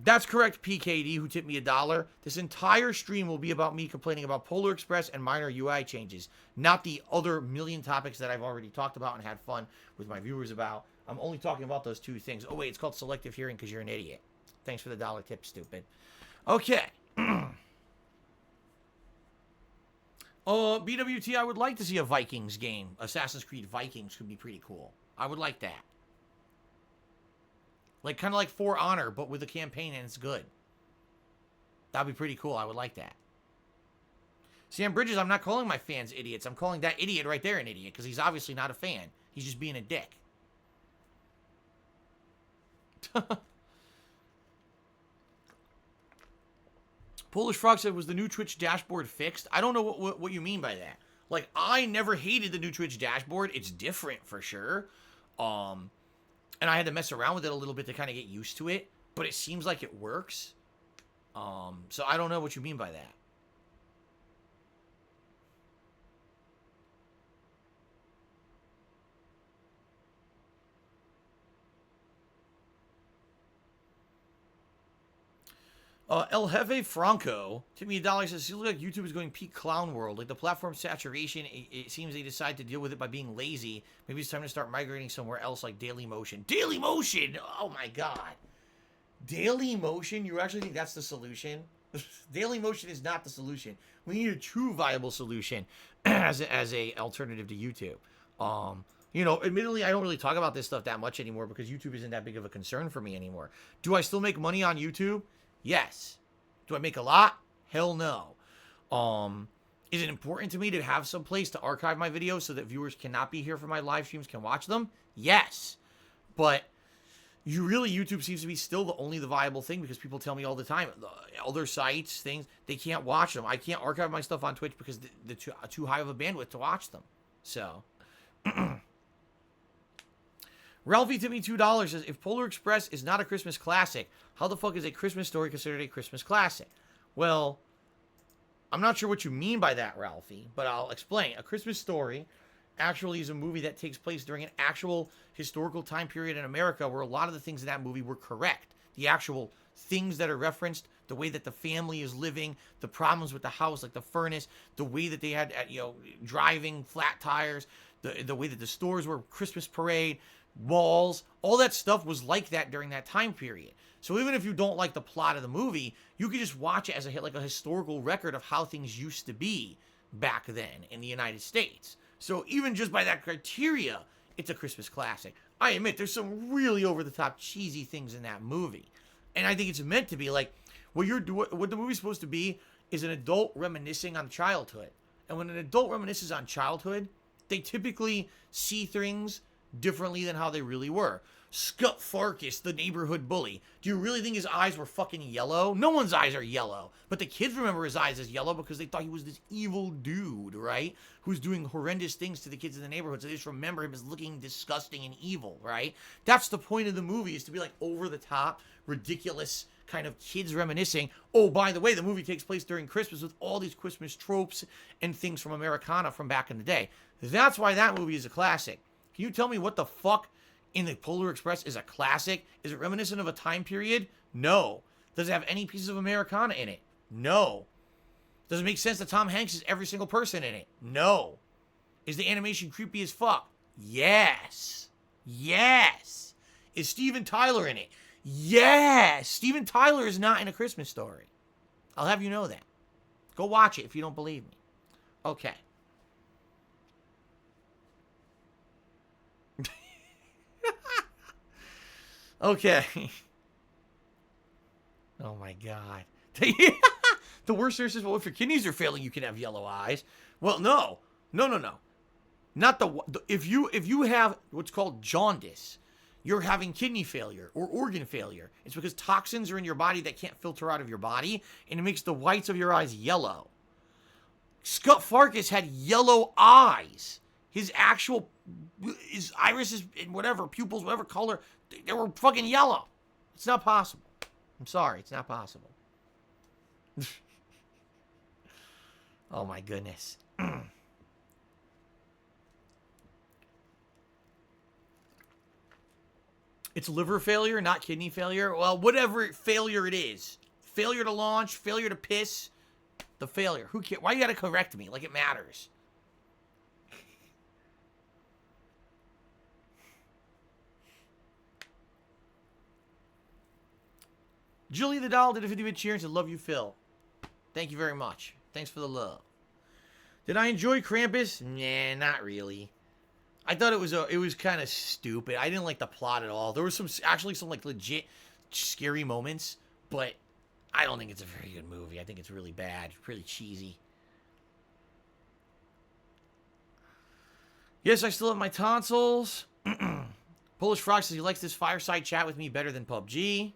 That's correct, PKD, who tipped me $1. This entire stream will be about me complaining about Polar Express and minor UI changes, not the other million topics that I've already talked about and had fun with my viewers about. I'm only talking about those two things. Oh, wait, it's called selective hearing because you're an idiot. Thanks for the $1 tip, stupid. Okay. BWT, I would like to see a Vikings game. Assassin's Creed Vikings could be pretty cool. I would like that. Like, kind of like For Honor, but with a campaign and it's good. That'd be pretty cool. I would like that. Sam Bridges, I'm not calling my fans idiots. I'm calling that idiot right there an idiot because he's obviously not a fan. He's just being a dick. Polish Frog said, was the new Twitch dashboard fixed? I don't know what you mean by that. Like, I never hated the new Twitch dashboard. It's different for sure. And I had to mess around with it a little bit to kind of get used to it. But it seems like it works. So I don't know what you mean by that. El Jefe Franco, tipped me $1, says, it looks like YouTube is going peak clown world. Like the platform saturation, it seems they decide to deal with it by being lazy. Maybe it's time to start migrating somewhere else like Daily Motion. Daily Motion! Oh my god. Daily Motion? You actually think that's the solution? Daily Motion is not the solution. We need a true viable solution as a alternative to YouTube. You know, admittedly, I don't really talk about this stuff that much anymore because YouTube isn't that big of a concern for me anymore. Do I still make money on YouTube? Yes. Do I make a lot? Hell no. Is it important to me to have some place to archive my videos so that viewers cannot be here for my live streams, can watch them? Yes. But YouTube seems to be still the viable thing because people tell me all the time, other sites, things, they can't watch them. I can't archive my stuff on Twitch because they're too high of a bandwidth to watch them. So... Ralphie tipped me $2 says, if Polar Express is not a Christmas classic, how the fuck is A Christmas Story considered a Christmas classic? Well, I'm not sure what you mean by that, Ralphie, but I'll explain. A Christmas Story actually is a movie that takes place during an actual historical time period in America where a lot of the things in that movie were correct. The actual things that are referenced, the way that the family is living, the problems with the house, like the furnace, the way that they had, driving, flat tires, the way that the stores were, Christmas parade, walls, all that stuff was like that during that time period. So even if you don't like the plot of the movie, you can just watch it as a historical record of how things used to be back then in the United States. So even just by that criteria, it's a Christmas classic. I admit there's some really over-the-top cheesy things in that movie. And I think it's meant to be like, what the movie's supposed to be is an adult reminiscing on childhood. And when an adult reminisces on childhood, they typically see things differently than how they really were. Scut Farkus, the neighborhood bully. Do you really think his eyes were fucking yellow? No one's eyes are yellow. But the kids remember his eyes as yellow because they thought he was this evil dude, right? Who's doing horrendous things to the kids in the neighborhood. So they just remember him as looking disgusting and evil, right? That's the point of the movie, is to be like over the top, ridiculous kind of kids reminiscing. Oh, by the way, the movie takes place during Christmas with all these Christmas tropes and things from Americana from back in the day. That's why that movie is a classic. Can you tell me what the fuck in the Polar Express is a classic? Is it reminiscent of a time period? No. Does it have any pieces of Americana in it? No. Does it make sense that Tom Hanks is every single person in it? No. Is the animation creepy as fuck? Yes. Yes. Is Steven Tyler in it? Yes. Steven Tyler is not in A Christmas Story. I'll have you know that. Go watch it if you don't believe me. Okay. Okay. Oh my God. The worst nurse says, well, if your kidneys are failing, you can have yellow eyes. Well, no. Not if you have what's called jaundice, you're having kidney failure or organ failure. It's because toxins are in your body that can't filter out of your body, and it makes the whites of your eyes yellow. Scut Farkus had yellow eyes. His irises and whatever, pupils, whatever color, they were fucking yellow. It's not possible. I'm sorry, it's not possible. Oh my goodness. It's liver failure, not kidney failure. Well, whatever failure it is. Failure to launch, failure to piss, the failure. Who cares? Why you gotta correct me like it matters? Julie the Doll did a 50-bit cheer and said, love you, Phil. Thank you very much. Thanks for the love. Did I enjoy Krampus? Nah, not really. I thought it was kind of stupid. I didn't like the plot at all. There was actually some like legit scary moments, but I don't think it's a very good movie. I think it's really bad, really cheesy. Yes, I still have my tonsils. Polish Frog says he likes this fireside chat with me better than PUBG.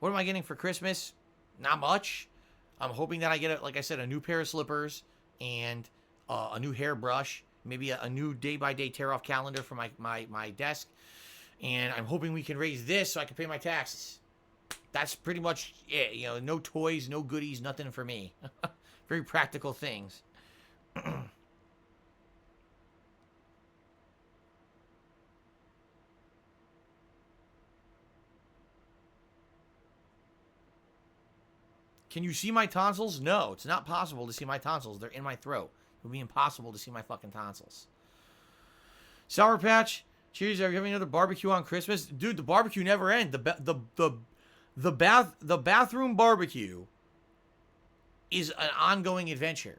What am I getting for Christmas? Not much. I'm hoping that I get, like I said, a new pair of slippers and a new hairbrush. Maybe a new day-by-day tear-off calendar for my desk. And I'm hoping we can raise this so I can pay my taxes. That's pretty much it. You know, no toys, no goodies, nothing for me. Very practical things. Can you see my tonsils? No, it's not possible to see my tonsils. They're in my throat. It would be impossible to see my fucking tonsils. Sour Patch, cheers. Are you having another barbecue on Christmas? Dude, the barbecue never ends. The bathroom barbecue is an ongoing adventure.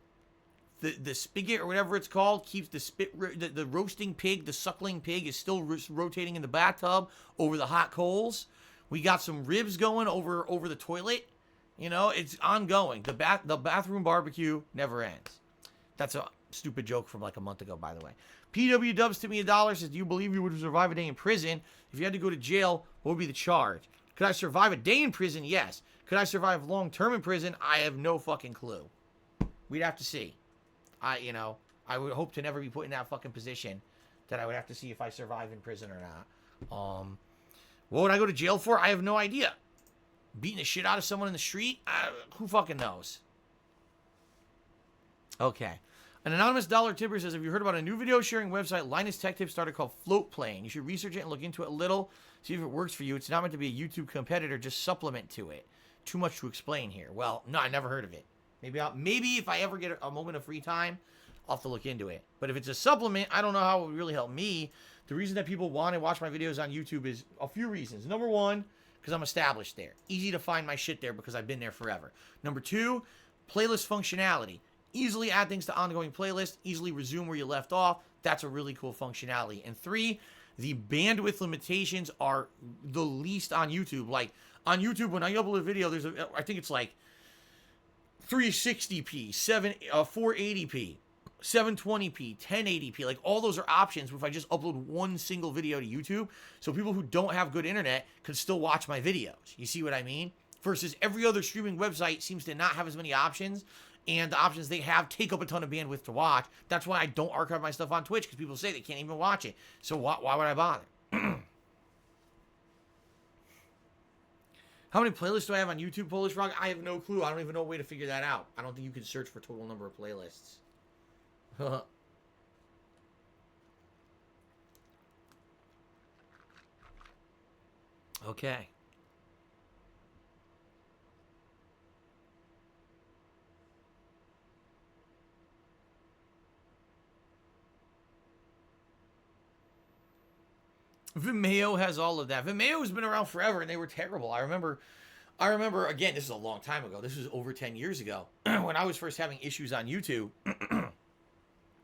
The spigot or whatever it's called keeps the roasting pig, the suckling pig is still rotating in the bathtub over the hot coals. We got some ribs going over the toilet. You know, it's ongoing. The bathroom barbecue never ends. That's a stupid joke from like a month ago, by the way. PW Dubs to me $1 says, do you believe you would survive a day in prison? If you had to go to jail, what would be the charge? Could I survive a day in prison? Yes. Could I survive long-term in prison? I have no fucking clue. We'd have to see. I would hope to never be put in that fucking position. that I would have to see if I survive in prison or not. What would I go to jail for? I have no idea. Beating the shit out of someone in the street? Who fucking knows? Okay. An anonymous dollar tipper says, have you heard about a new video sharing website Linus Tech Tips started called Float Plane? You should research it and look into it a little, see if it works for you. It's not meant to be a YouTube competitor, just supplement to it. Too much to explain here. Well, no, I never heard of it. Maybe if I ever get a moment of free time, I'll have to look into it. But if it's a supplement, I don't know how it would really help me. The reason that people want to watch my videos on YouTube is a few reasons. Number one, because I'm established there. Easy to find my shit there because I've been there forever. Number two, playlist functionality. Easily add things to ongoing playlists, easily resume where you left off. That's a really cool functionality. And three, the bandwidth limitations are the least on YouTube. Like, on YouTube, when I upload a video, I think it's like 360p, 480p, 720p, 1080p. Like, all those are options if I just upload one single video to YouTube. So people who don't have good internet can still watch my videos. You see what I mean? Versus every other streaming website seems to not have as many options. And the options they have take up a ton of bandwidth to watch. That's why I don't archive my stuff on Twitch, because people say they can't even watch it. So why would I bother? How many playlists do I have on YouTube, Polish Frog? I have no clue. I don't even know a way to figure that out. I don't think you can search for total number of playlists. Okay. Vimeo has all of that. Vimeo has been around forever, and they were terrible. I remember, again, this is a long time ago. This was over 10 years ago, when I was first having issues on YouTube,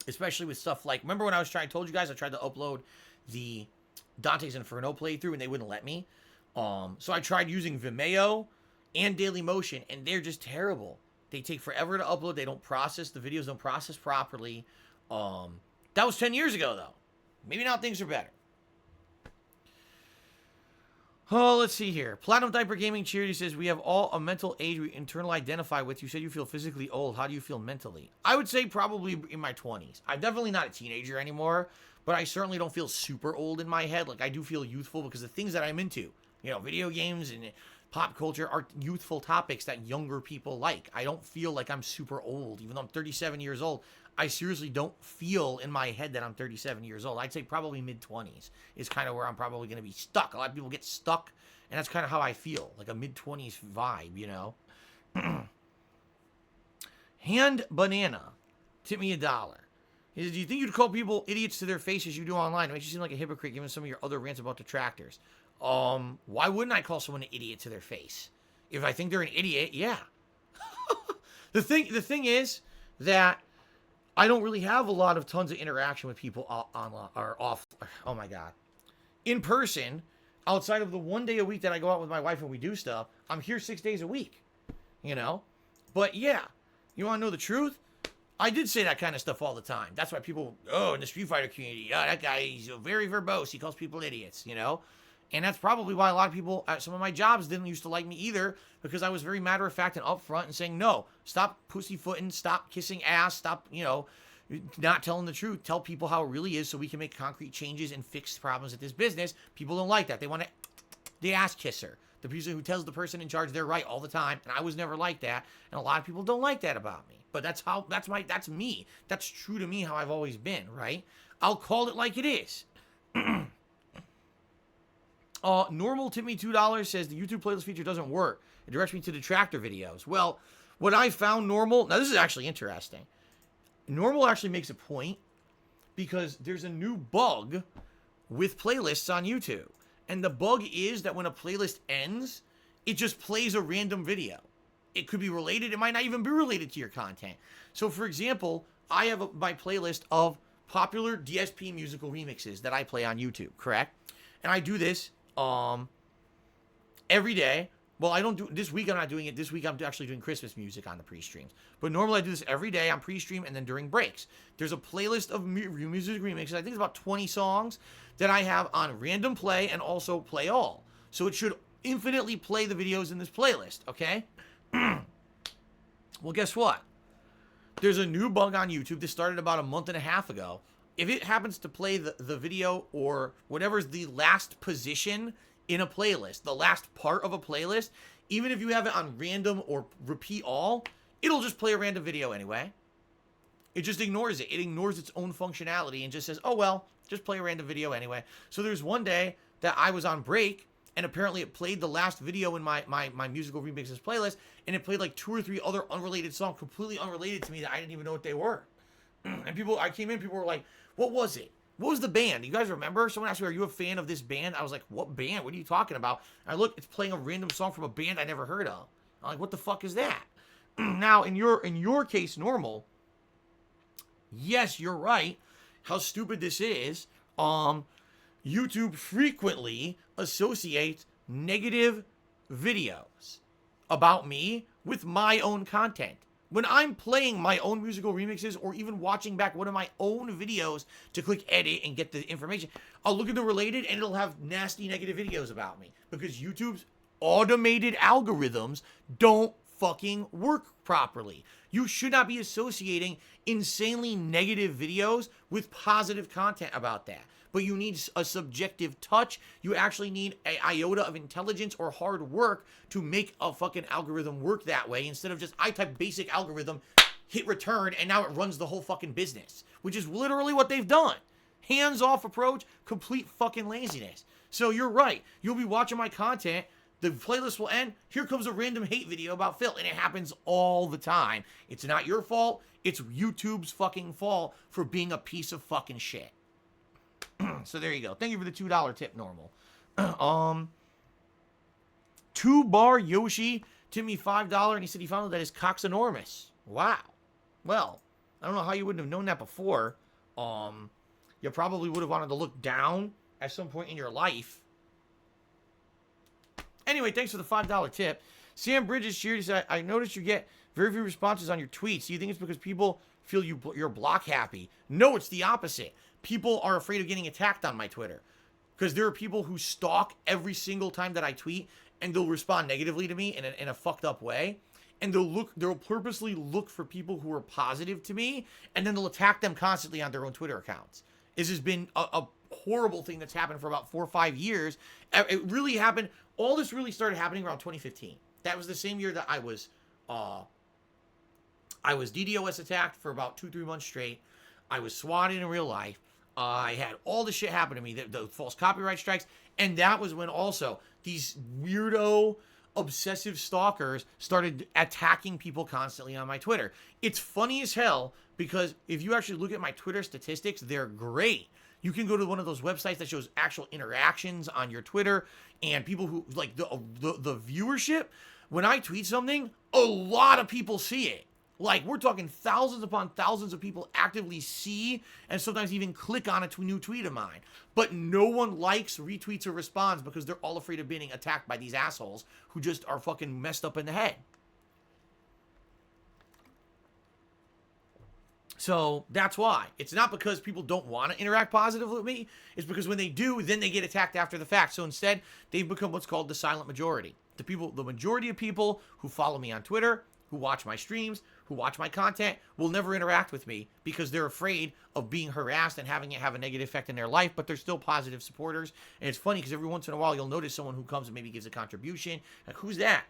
especially with stuff like, remember when I told you guys I tried to upload the Dante's Inferno playthrough, and they wouldn't let me? So I tried using Vimeo and Dailymotion, and they're just terrible. They take forever to upload. They don't process. The videos don't process properly. That was 10 years ago, though. Maybe now things are better. Oh, let's see here. Platinum Diaper Gaming Charity says, we have all a mental age we internally identify with. You said you feel physically old. How do you feel mentally? I would say probably in my 20s. I'm definitely not a teenager anymore, but I certainly don't feel super old in my head. Like, I do feel youthful because the things that I'm into, you know, video games and pop culture are youthful topics that younger people like. I don't feel like I'm super old. Even though I'm 37 years old, I seriously don't feel in my head that I'm 37 years old. I'd say probably mid-20s is kind of where I'm probably going to be stuck. A lot of people get stuck, and that's kind of how I feel, like a mid-20s vibe, you know? Hand Banana, tip me $1. He says, do you think you'd call people idiots to their face as you do online? It makes you seem like a hypocrite given some of your other rants about detractors. Why wouldn't I call someone an idiot to their face? If I think they're an idiot, yeah. The thing is that I don't really have a lot of tons of interaction with people online or off. Oh my God. In person, outside of the one day a week that I go out with my wife and we do stuff, I'm here 6 days a week, you know? But yeah, you want to know the truth? I did say that kind of stuff all the time. That's why people, in the Street Fighter community, that guy, he's very verbose. He calls people idiots, you know? And that's probably why a lot of people at some of my jobs didn't used to like me either, because I was very matter-of-fact and upfront and saying, no, stop pussyfooting, stop kissing ass, stop, you know, not telling the truth. Tell people how it really is so we can make concrete changes and fix problems at this business. People don't like that. They want to, the ass kisser, the person who tells the person in charge they're right all the time, and I was never like that, and a lot of people don't like that about me. But that's me. That's true to me, how I've always been, right? I'll call it like it is. Normal tip me $2 says the YouTube playlist feature doesn't work. It directs me to detractor videos. Well, what I found Normal, now this is actually interesting. Normal actually makes a point because there's a new bug with playlists on YouTube. And the bug is that when a playlist ends, it just plays a random video. It could be related. It might not even be related to your content. So, for example, I have my playlist of popular DSP musical remixes that I play on YouTube, correct? And I do this every day. Well, I don't do this week. I'm not doing it. This week, I'm actually doing Christmas music on the pre-streams. But normally, I do this every day on pre-stream and then during breaks. There's a playlist of music remixes. I think it's about 20 songs that I have on random play and also play all. So it should infinitely play the videos in this playlist, okay? Well, guess what? There's a new bug on YouTube. This started about a month and a half ago. if it happens to play the video or whatever's the last position in a playlist, the last part of a playlist, even if you have it on random or repeat all, it'll just play a random video anyway. It just ignores it. It ignores its own functionality and just says, oh, well, just play a random video anyway. So there's one day that I was on break, and apparently it played the last video in my musical remixes playlist, and it played like 2 or 3 other unrelated songs, completely unrelated to me, that I didn't even know what they were. And I came in, people were like, what was it? What was the band? You guys remember? Someone asked me, are you a fan of this band? I was like, what band? What are you talking about? And I look, it's playing a random song from a band I never heard of. I'm like, what the fuck is that? Now, in your case, normal, yes, you're right. How stupid this is. YouTube frequently associates negative videos about me with my own content. When I'm playing my own musical remixes or even watching back one of my own videos to click edit and get the information, I'll look at the related and it'll have nasty negative videos about me because YouTube's automated algorithms don't fucking work properly. You should not be associating insanely negative videos with positive content about that. But you need a subjective touch. You actually need an iota of intelligence or hard work to make a fucking algorithm work that way instead of just, I type basic algorithm, hit return, and now it runs the whole fucking business, which is literally what they've done. Hands-off approach, complete fucking laziness. So you're right. You'll be watching my content, the playlist will end, here comes a random hate video about Phil, and it happens all the time. It's not your fault, it's YouTube's fucking fault for being a piece of fucking shit. So there you go. Thank you for the $2 tip, normal. 2-bar Yoshi tipped me $5, and he said he found out that his cock's enormous. Wow. Well, I don't know how you wouldn't have known that before. You probably would have wanted to look down at some point in your life. Anyway, thanks for the $5 tip. Sam Bridges cheered. He said, I noticed you get very few responses on your tweets. Do you think it's because people feel you're block happy? No, it's the opposite. People are afraid of getting attacked on my Twitter because there are people who stalk every single time that I tweet, and they'll respond negatively to me in a fucked up way, and they'll purposely look for people who are positive to me, and then they'll attack them constantly on their own Twitter accounts. This has been a horrible thing that's happened for about 4 or 5 years. It really happened. All this really started happening around 2015. That was the same year that I was DDoS attacked for about 2-3 months straight. I was swatted in real life. I had all this shit happen to me, the false copyright strikes, and that was when also these weirdo, obsessive stalkers started attacking people constantly on my Twitter. It's funny as hell because if you actually look at my Twitter statistics, they're great. You can go to one of those websites that shows actual interactions on your Twitter, and people who, like, the viewership, when I tweet something, a lot of people see it. Like, we're talking thousands upon thousands of people actively see and sometimes even click on a new tweet of mine. But no one likes, retweets, or responds because they're all afraid of being attacked by these assholes who just are fucking messed up in the head. So that's why. It's not because people don't want to interact positively with me. It's because when they do, then they get attacked after the fact. So instead, they've become what's called the silent majority. The majority of people who follow me on Twitter, who watch my streams, who watch my content, will never interact with me because they're afraid of being harassed and having it have a negative effect in their life, but they're still positive supporters. And it's funny because every once in a while, you'll notice someone who comes and maybe gives a contribution. Like, who's that?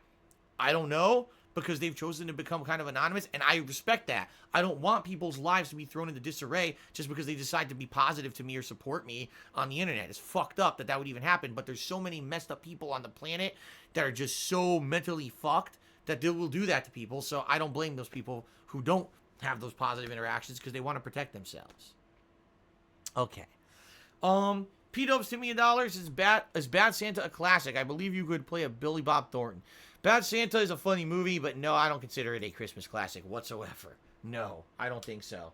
I don't know, because they've chosen to become kind of anonymous, and I respect that. I don't want people's lives to be thrown into disarray just because they decide to be positive to me or support me on the internet. It's fucked up that would even happen, but there's so many messed up people on the planet that are just so mentally fucked that they will do that to people. So I don't blame those people who don't have those positive interactions because they want to protect themselves. Okay. P-Dubs, $10 million. Is Bad Santa a classic? I believe you could play a Billy Bob Thornton. Bad Santa is a funny movie, but no, I don't consider it a Christmas classic whatsoever. No, I don't think so.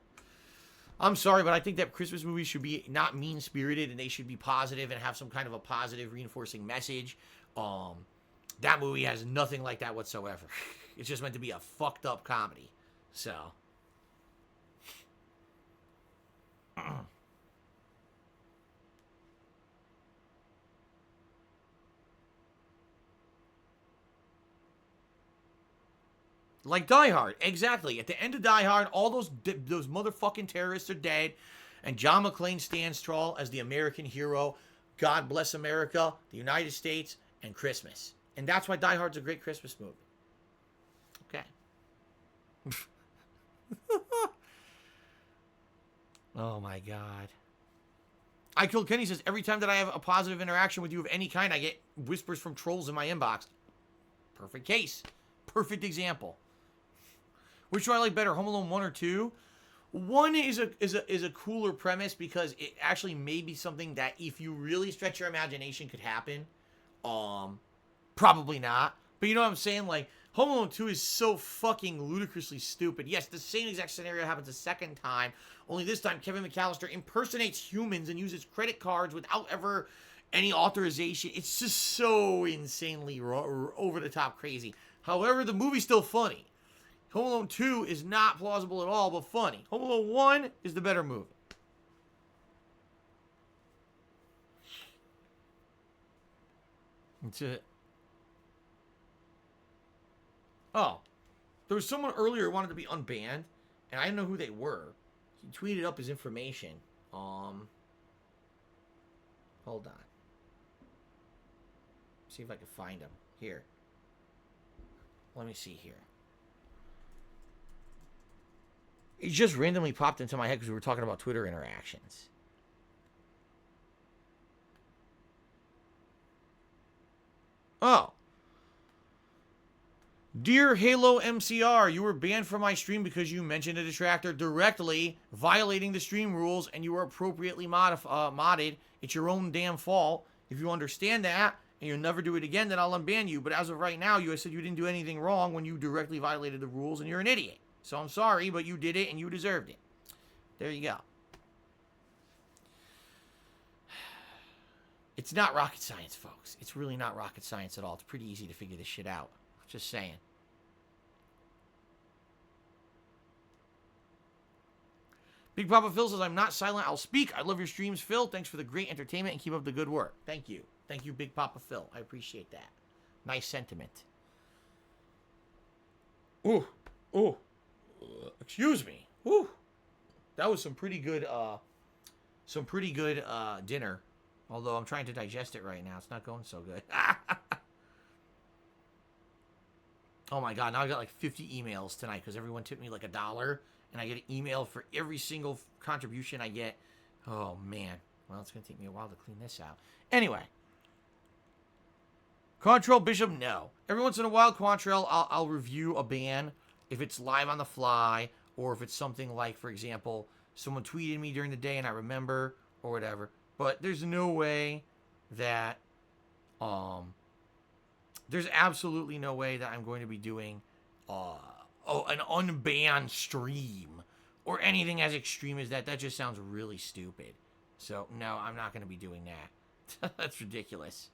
I'm sorry, but I think that Christmas movies should be not mean-spirited, and they should be positive and have some kind of a positive reinforcing message. That movie has nothing like that whatsoever. It's just meant to be a fucked up comedy. So. Like Die Hard. Exactly. At the end of Die Hard, all those motherfucking terrorists are dead. And John McClane stands tall as the American hero. God bless America, the United States, and Christmas. And that's why Die Hard's a great Christmas movie. Okay. Oh my God. I Killed Kenny says, every time that I have a positive interaction with you of any kind, I get whispers from trolls in my inbox. Perfect case. Perfect example. Which do I like better, Home Alone 1 or 2? 1 is a cooler premise because it actually may be something that if you really stretch your imagination could happen. Probably not. But you know what I'm saying? Like, Home Alone 2 is so fucking ludicrously stupid. Yes, the same exact scenario happens a second time. Only this time, Kevin McAllister impersonates humans and uses credit cards without ever any authorization. It's just so insanely over-the-top crazy. However, the movie's still funny. Home Alone 2 is not plausible at all, but funny. Home Alone 1 is the better movie. That's it. Oh. There was someone earlier who wanted to be unbanned, and I didn't know who they were. He tweeted up his information. Hold on. See if I can find him. Here. Let me see here. It just randomly popped into my head because we were talking about Twitter interactions. Oh. Dear Halo MCR, you were banned from my stream because you mentioned a detractor directly violating the stream rules and you were appropriately modded. It's your own damn fault. If you understand that and you'll never do it again, then I'll unban you. But as of right now, you said you didn't do anything wrong when you directly violated the rules and you're an idiot. So I'm sorry, but you did it and you deserved it. There you go. It's not rocket science, folks. It's really not rocket science at all. It's pretty easy to figure this shit out. Just saying. Big Papa Phil says, I'm not silent, I'll speak. I love your streams, Phil. Thanks for the great entertainment and keep up the good work. Thank you. Thank you, Big Papa Phil. I appreciate that. Nice sentiment. Ooh. Ooh. Excuse me. Ooh. That was some pretty good dinner. Although I'm trying to digest it right now. It's not going so good. Oh my God, now I got like 50 emails tonight because everyone tipped me like $1 and I get an email for every single contribution I get. Oh man. Well, it's going to take me a while to clean this out. Anyway. Quantrell Bishop, no. Every once in a while, Quantrell, I'll review a ban if it's live on the fly or if it's something like, for example, someone tweeted me during the day and I remember or whatever. But there's no way that, there's absolutely no way that I'm going to be doing, an unbanned stream or anything as extreme as that. That just sounds really stupid. So, no, I'm not going to be doing that. That's ridiculous.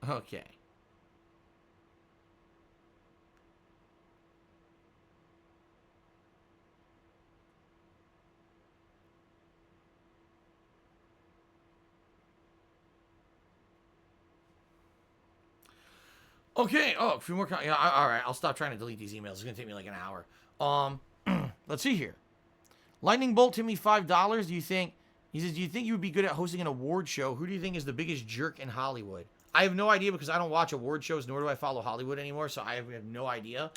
Okay. Okay. Oh, a few more. Yeah, all right. I'll stop trying to delete these emails. It's gonna take me like an hour. Let's see here. Lightning Bolt to me $5. Do you think? He says, do you think you would be good at hosting an award show? Who do you think is the biggest jerk in Hollywood? I have no idea because I don't watch award shows, nor do I follow Hollywood anymore. So I have no idea.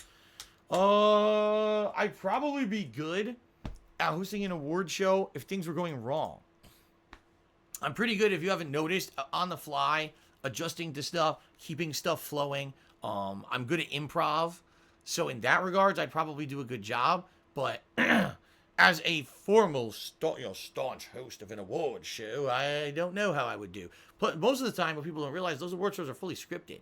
I'd probably be good at hosting an award show if things were going wrong. I'm pretty good, if you haven't noticed, on the fly, adjusting to stuff, keeping stuff flowing. I'm good at improv. So in that regards, I'd probably do a good job. But as a formal, staunch host of an award show, I don't know how I would do. But most of the time, what people don't realize, those award shows are fully scripted.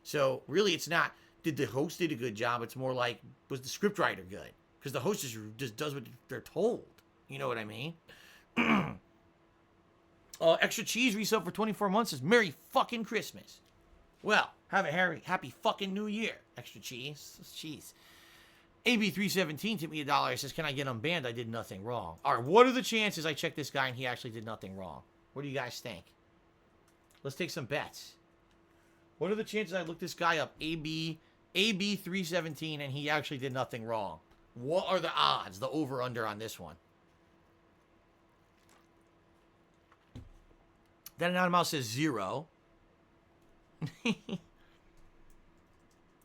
So really, it's not, did the host did a good job? It's more like, was the scriptwriter good? Because the host just does what they're told. You know what I mean? Extra Cheese resub for 24 months says, Merry fucking Christmas. Well, have a happy fucking New Year, Extra Cheese. Cheese. AB317 tipped me $1. Says, can I get unbanned? I did nothing wrong. All right, what are the chances I check this guy and he actually did nothing wrong? What do you guys think? Let's take some bets. What are the chances I look this guy up, AB317, and he actually did nothing wrong? What are the odds, the over-under on this one? That Anonymous Mouse says 0.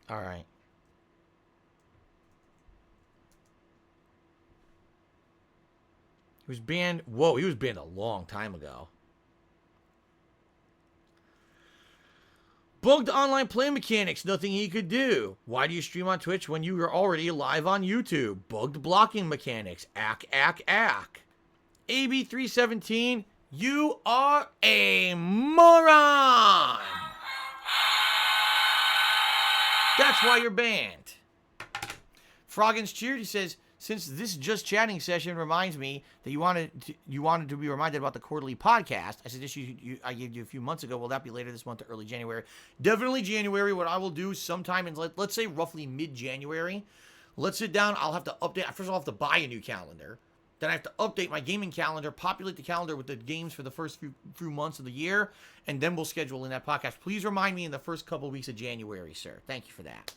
All right. He was banned. Whoa, he was banned a long time ago. Bugged online play mechanics, nothing he could do. Why do you stream on Twitch when you are already live on YouTube? Bugged blocking mechanics. Ack. AB317, you are a moron! That's why you're banned. Froggins cheered. He says, since this just chatting session reminds me that you wanted to be reminded about the quarterly podcast, I suggested I gave you a few months ago. Will that be later this month or early January? Definitely January. What I will do sometime in, let's say roughly mid-January, let's sit down. I'll have to update. First of all, I'll have to buy a new calendar. Then I have to update my gaming calendar, populate the calendar with the games for the first few months of the year, and then we'll schedule in that podcast. Please remind me in the first couple weeks of January, sir. Thank you for that.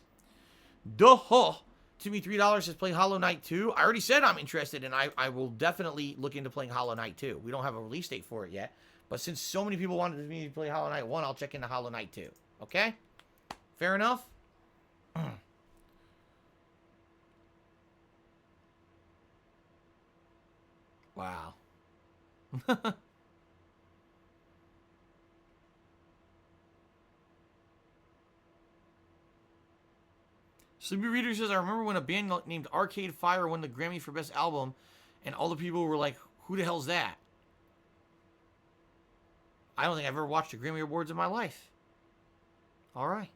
Duh. Timmy $3 says play Hollow Knight 2. I already said I'm interested, and I will definitely look into playing Hollow Knight 2. We don't have a release date for it yet, but since so many people wanted me to play Hollow Knight 1, I'll check into Hollow Knight 2. Okay? Fair enough? Wow. Sleepy Reader says, I remember when a band named Arcade Fire won the Grammy for Best Album, and all the people were like, who the hell's that? I don't think I've ever watched a Grammy Awards in my life. All right.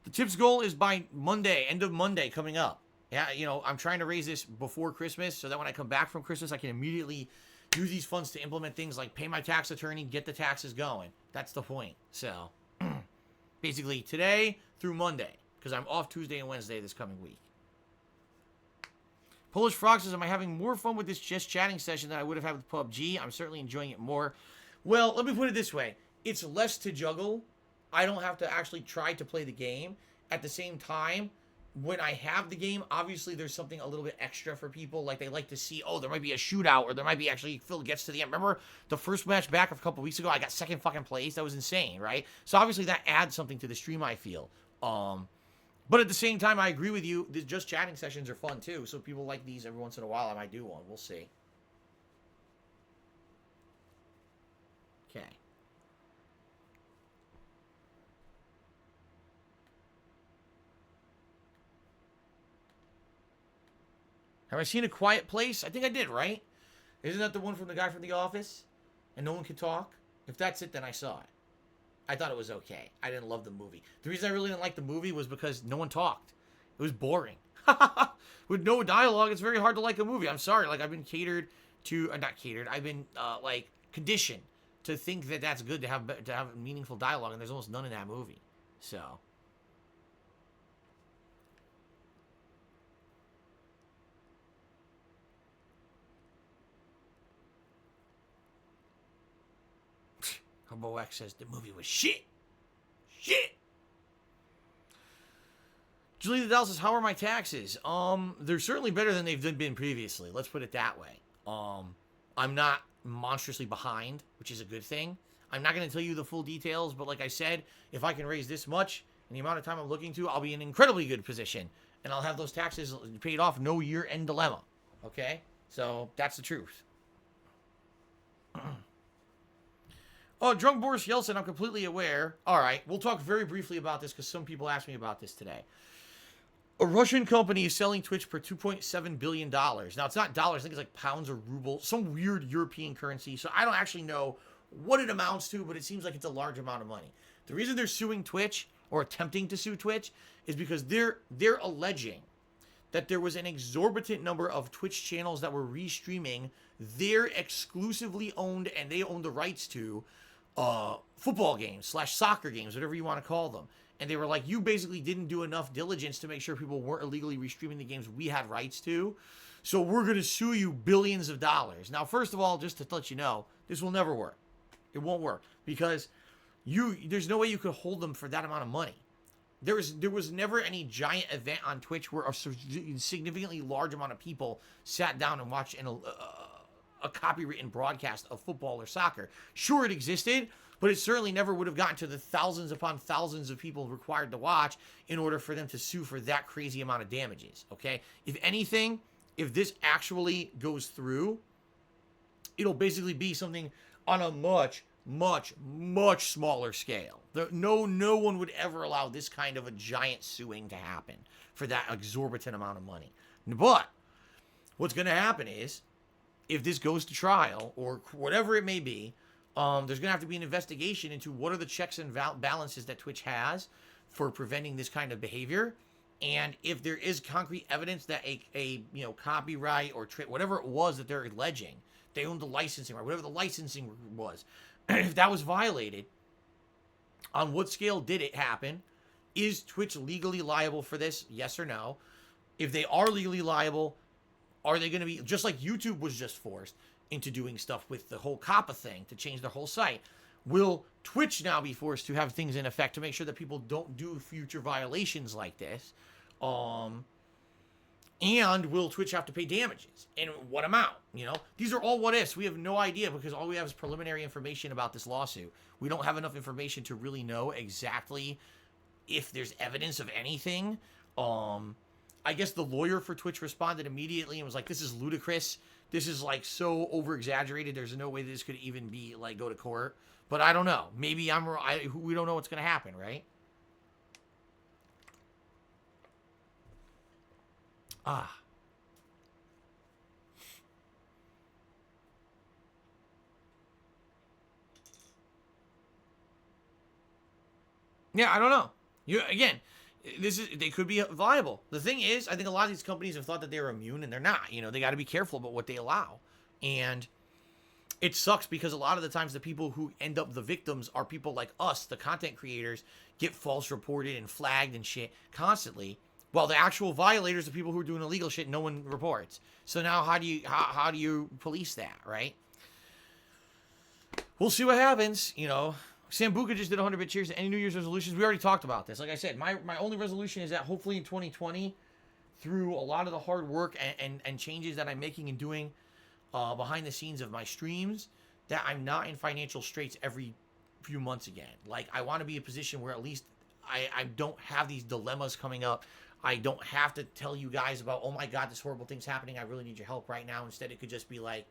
The tips goal is by Monday, end of Monday coming up. Yeah, you know, I'm trying to raise this before Christmas so that when I come back from Christmas, I can immediately use these funds to implement things like pay my tax attorney, get the taxes going. That's the point. So, basically today through Monday, because I'm off Tuesday and Wednesday this coming week. Polish Frog says, am I having more fun with this just chatting session than I would have had with PUBG? I'm certainly enjoying it more. Well, let me put it this way. It's less to juggle. I don't have to actually try to play the game. At the same time, when I have the game, obviously there's something a little bit extra for people. Like they like to see, oh, there might be a shootout, or there might be actually Phil gets to the end. Remember the first match back a couple weeks ago? I got second fucking place. That was insane, right? So obviously that adds something to the stream, I feel. But at the same time, I agree with you. The just chatting sessions are fun too. So people like these every once in a while. I might do one. We'll see. Okay. Have I seen A Quiet Place? I think I did, right? Isn't that the one from the guy from The Office? And no one can talk? If that's it, then I saw it. I thought it was okay. I didn't love the movie. The reason I really didn't like the movie was because no one talked. It was boring. With no dialogue, it's very hard to like a movie. I'm sorry. Like, I've been catered to... not catered. I've been, like, conditioned to think that that's good to have meaningful dialogue, and there's almost none in that movie. So... Humbo X says the movie was shit. Shit. Julie the Doll says, how are my taxes? They're certainly better than they've been previously. Let's put it that way. I'm not monstrously behind, which is a good thing. I'm not going to tell you the full details, but like I said, if I can raise this much in the amount of time I'm looking to, I'll be in an incredibly good position. And I'll have those taxes paid off, no year-end dilemma. Okay? So, that's the truth. Oh, Drunk Boris Yeltsin, I'm completely aware. All right, we'll talk very briefly about this because some people asked me about this today. A Russian company is selling Twitch for $2.7 billion. Now, it's not dollars. I think it's like pounds or rubles, some weird European currency. So I don't actually know what it amounts to, but it seems like it's a large amount of money. The reason they're suing Twitch, or attempting to sue Twitch, is because they're alleging that there was an exorbitant number of Twitch channels that were restreaming their exclusively owned, and they own the rights to, football games / soccer games, whatever you want to call them. And they were like, you basically didn't do enough diligence to make sure people weren't illegally restreaming the games we had rights to. So we're going to sue you billions of dollars. Now, first of all, just to let you know, this will never work. It won't work because there's no way you could hold them for that amount of money. There was never any giant event on Twitch where a significantly large amount of people sat down and watched a copywritten broadcast of football or soccer. Sure, it existed, but it certainly never would have gotten to the thousands upon thousands of people required to watch in order for them to sue for that crazy amount of damages, okay? If anything, if this actually goes through, it'll basically be something on a much smaller scale. No one would ever allow this kind of a giant suing to happen for that exorbitant amount of money. But what's going to happen is, if this goes to trial or whatever it may be, there's going to have to be an investigation into what are the checks and balances that Twitch has for preventing this kind of behavior. And if there is concrete evidence that a copyright or whatever it was that they're alleging, they owned the licensing, right? Whatever the licensing was, if that was violated, on what scale did it happen? Is Twitch legally liable for this? Yes or no? If they are legally liable, are they going to be, just like YouTube was just forced into doing stuff with the whole COPPA thing to change their whole site, will Twitch now be forced to have things in effect to make sure that people don't do future violations like this? And will Twitch have to pay damages? And what amount? These are all what ifs. We have no idea because all we have is preliminary information about this lawsuit. We don't have enough information to really know exactly if there's evidence of anything. I guess the lawyer for Twitch responded immediately and was like, this is ludicrous. This is like so over exaggerated. There's no way this could even be like go to court. But I don't know. Maybe we don't know what's going to happen, right? Yeah, I don't know. They could be viable. The thing is, I think a lot of these companies have thought that they're immune, and they're not. They got to be careful about what they allow. And it sucks because a lot of the times the people who end up the victims are people like us, the content creators, get false reported and flagged and shit constantly. While the actual violators, the people who are doing illegal shit, no one reports. So now how do you police that, right? We'll see what happens, Sambuca just did 100-bit cheers. Any New Year's resolutions? We already talked about this. Like I said, my only resolution is that hopefully in 2020, through a lot of the hard work and changes that I'm making and doing behind the scenes of my streams, that I'm not in financial straits every few months again. Like, I want to be in a position where at least I don't have these dilemmas coming up. I don't have to tell you guys about, oh my God, this horrible thing's happening. I really need your help right now. Instead, it could just be like,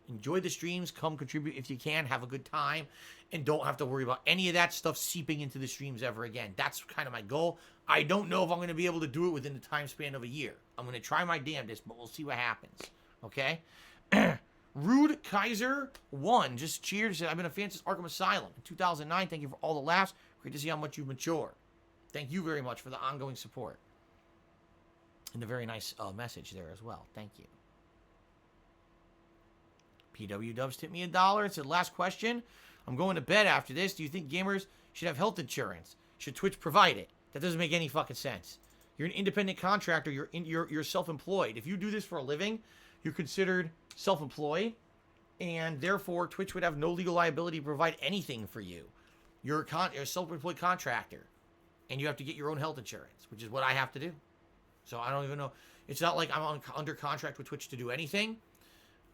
enjoy the streams, come contribute if you can, have a good time, and don't have to worry about any of that stuff seeping into the streams ever again. That's kind of my goal. I don't know if I'm going to be able to do it within the time span of a year. I'm going to try my damnedest, but we'll see what happens. Okay? Rude Kaiser 1 just cheered. Said, I've been a fan since Arkham Asylum in 2009. Thank you for all the laughs. Great to see how much you've matured. Thank you very much for the ongoing support. And the very nice message there as well. Thank you. PW Dubs tipped me $1. It said, last question. I'm going to bed after this. Do you think gamers should have health insurance? Should Twitch provide it? That doesn't make any fucking sense. You're an independent contractor. You're self-employed. If you do this for a living, you're considered self-employed, and therefore Twitch would have no legal liability to provide anything for you. You're a self-employed contractor, and you have to get your own health insurance, which is what I have to do. So I don't even know. It's not like I'm under contract with Twitch to do anything.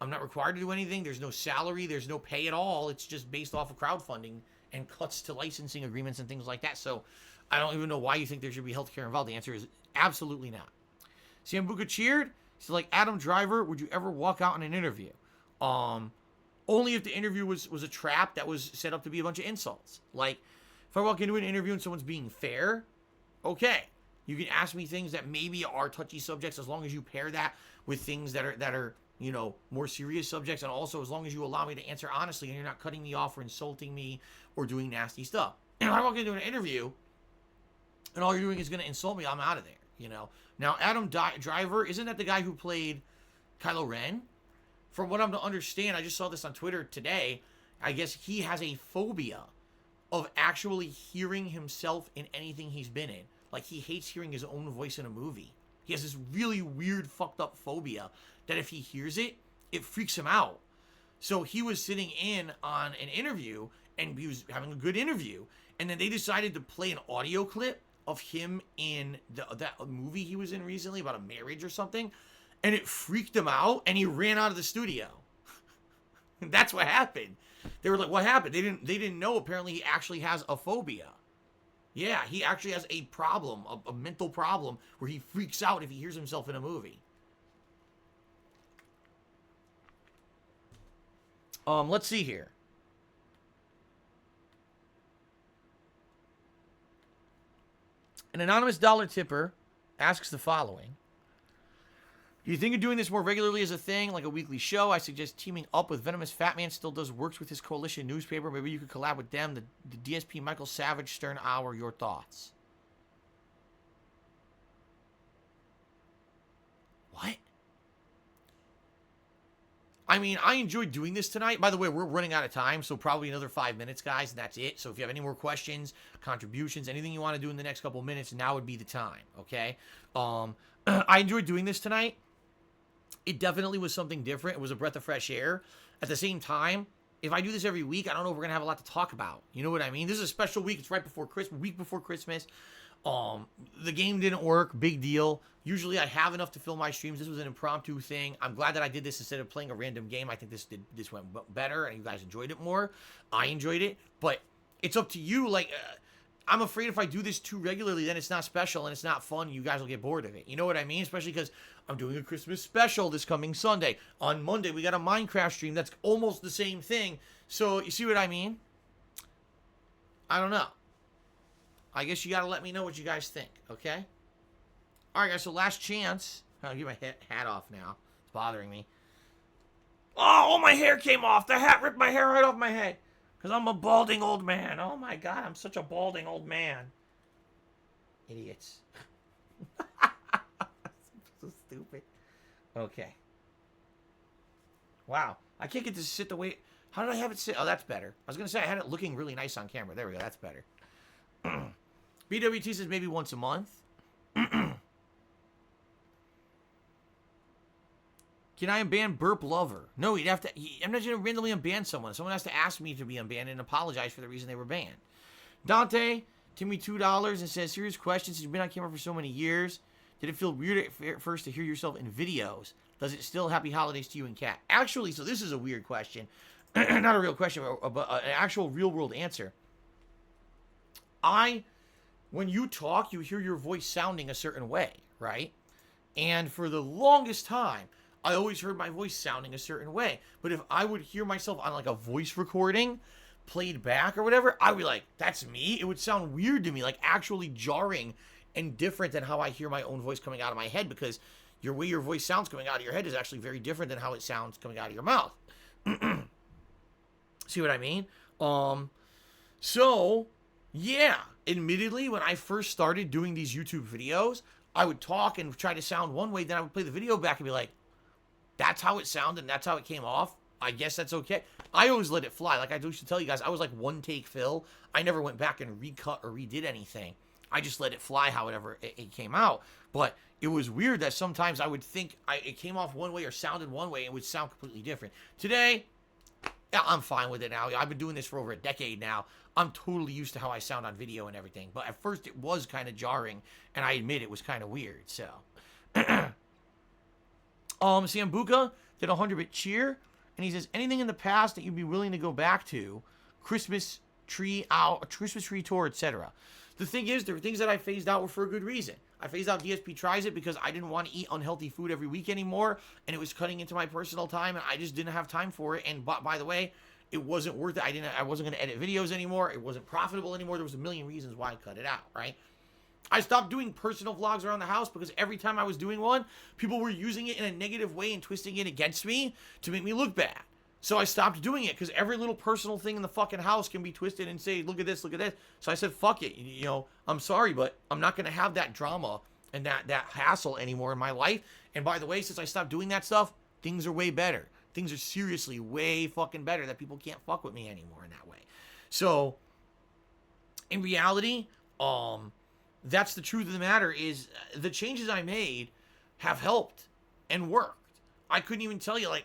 I'm not required to do anything. There's no salary. There's no pay at all. It's just based off of crowdfunding and cuts to licensing agreements and things like that. So I don't even know why you think there should be healthcare involved. The answer is absolutely not. Sambuca cheered. He's like, Adam Driver, would you ever walk out in an interview? Only if the interview was a trap that was set up to be a bunch of insults. Like, if I walk into an interview and someone's being fair, okay. You can ask me things that maybe are touchy subjects as long as you pair that with things that are more serious subjects, and also as long as you allow me to answer honestly and you're not cutting me off or insulting me or doing nasty stuff. And if I walk into an interview and all you're doing is going to insult me, I'm out of there, Now, Adam Driver, isn't that the guy who played Kylo Ren? From what I'm to understand, I just saw this on Twitter today, I guess he has a phobia of actually hearing himself in anything he's been in. Like, he hates hearing his own voice in a movie. He has this really weird, fucked up phobia that if he hears it, it freaks him out. So he was sitting in on an interview, and he was having a good interview, and then they decided to play an audio clip of him in that movie he was in recently about a marriage or something, and it freaked him out, and he ran out of the studio. That's what happened. They were like, "What happened?" They didn't know. Apparently, he actually has a phobia. Yeah, he actually has a problem, a mental problem, where he freaks out if he hears himself in a movie. Let's see here. An anonymous dollar tipper asks the following. Do you think of doing this more regularly as a thing, like a weekly show? I suggest teaming up with Venomous Fatman, still does works with his coalition newspaper. Maybe you could collab with them. The DSP Michael Savage Stern Hour. Your thoughts? What? I mean, I enjoyed doing this tonight. By the way, we're running out of time, so probably another 5 minutes, guys, and that's it. So if you have any more questions, contributions, anything you want to do in the next couple minutes, now would be the time, okay? I enjoyed doing this tonight. It definitely was something different. It was a breath of fresh air. At the same time, if I do this every week, I don't know if we're going to have a lot to talk about. You know what I mean? This is a special week. It's right before Christmas, week before Christmas. The game didn't work. Big deal. Usually I have enough to fill my streams. This was an impromptu thing. I'm glad that I did this instead of playing a random game. I think this went better and you guys enjoyed it more. I enjoyed it, but it's up to you. Like, I'm afraid if I do this too regularly, then it's not special and it's not fun. You guys will get bored of it. You know what I mean? Especially because I'm doing a Christmas special this coming Sunday. On Monday, we got a Minecraft stream that's almost the same thing. So, you see what I mean? I don't know. I guess you got to let me know what you guys think, okay? All right, guys, so last chance. I'll get my hat off now. It's bothering me. Oh, my hair came off. The hat ripped my hair right off my head. Because I'm a balding old man. Oh, my God, I'm such a balding old man. Idiots. So stupid. Okay. Wow. I can't get this to sit the way... How did I have it sit? Oh, that's better. I was going to say I had it looking really nice on camera. There we go. That's better. BWT says maybe once a month. Can I unban Burp Lover? No, you'd have to... I'm not going to randomly unban someone. Someone has to ask me to be unbanned and apologize for the reason they were banned. Dante, Timmy $2 and says, serious question, since you've been on camera for so many years, did it feel weird at first to hear yourself in videos? Does it still happy holidays to you and Kat? Actually, so this is a weird question. Not a real question, but an actual real-world answer. When you talk, you hear your voice sounding a certain way, right? And for the longest time, I always heard my voice sounding a certain way. But if I would hear myself on like a voice recording played back or whatever, I would be like, that's me? It would sound weird to me, like actually jarring and different than how I hear my own voice coming out of my head, because your way your voice sounds coming out of your head is actually very different than how it sounds coming out of your mouth. See what I mean? So, yeah, admittedly, when I first started doing these YouTube videos, I would talk and try to sound one way, then I would play the video back and be like, that's how it sounded and that's how it came off. I guess that's okay. I always let it fly. Like I used to tell you guys, I was like one take Phil. I never went back and recut or redid anything. I just let it fly however it came out. But it was weird that sometimes I would think it came off one way or sounded one way and it would sound completely different. Today, yeah, I'm fine with it now. I've been doing this for over a decade now. I'm totally used to how I sound on video and everything. But at first it was kind of jarring, and I admit it was kind of weird, so. Sambuca did a 100-bit cheer, and he says, anything in the past that you'd be willing to go back to? Christmas tree tour, etc. The thing is, there were things that I phased out for a good reason. I phased out DSP Tries It because I didn't want to eat unhealthy food every week anymore, and it was cutting into my personal time, and I just didn't have time for it. And by the way, it wasn't worth it. I wasn't going to edit videos anymore. It wasn't profitable anymore. There was a million reasons why I cut it out, right? I stopped doing personal vlogs around the house because every time I was doing one, people were using it in a negative way and twisting it against me to make me look bad. So I stopped doing it because every little personal thing in the fucking house can be twisted and say, look at this, look at this. So I said, fuck it. You know, I'm sorry, but I'm not going to have that drama and that hassle anymore in my life. And by the way, since I stopped doing that stuff, things are way better. Things are seriously way fucking better that people can't fuck with me anymore in that way. So, in reality, that's the truth of the matter is the changes I made have helped and worked. I couldn't even tell you, like,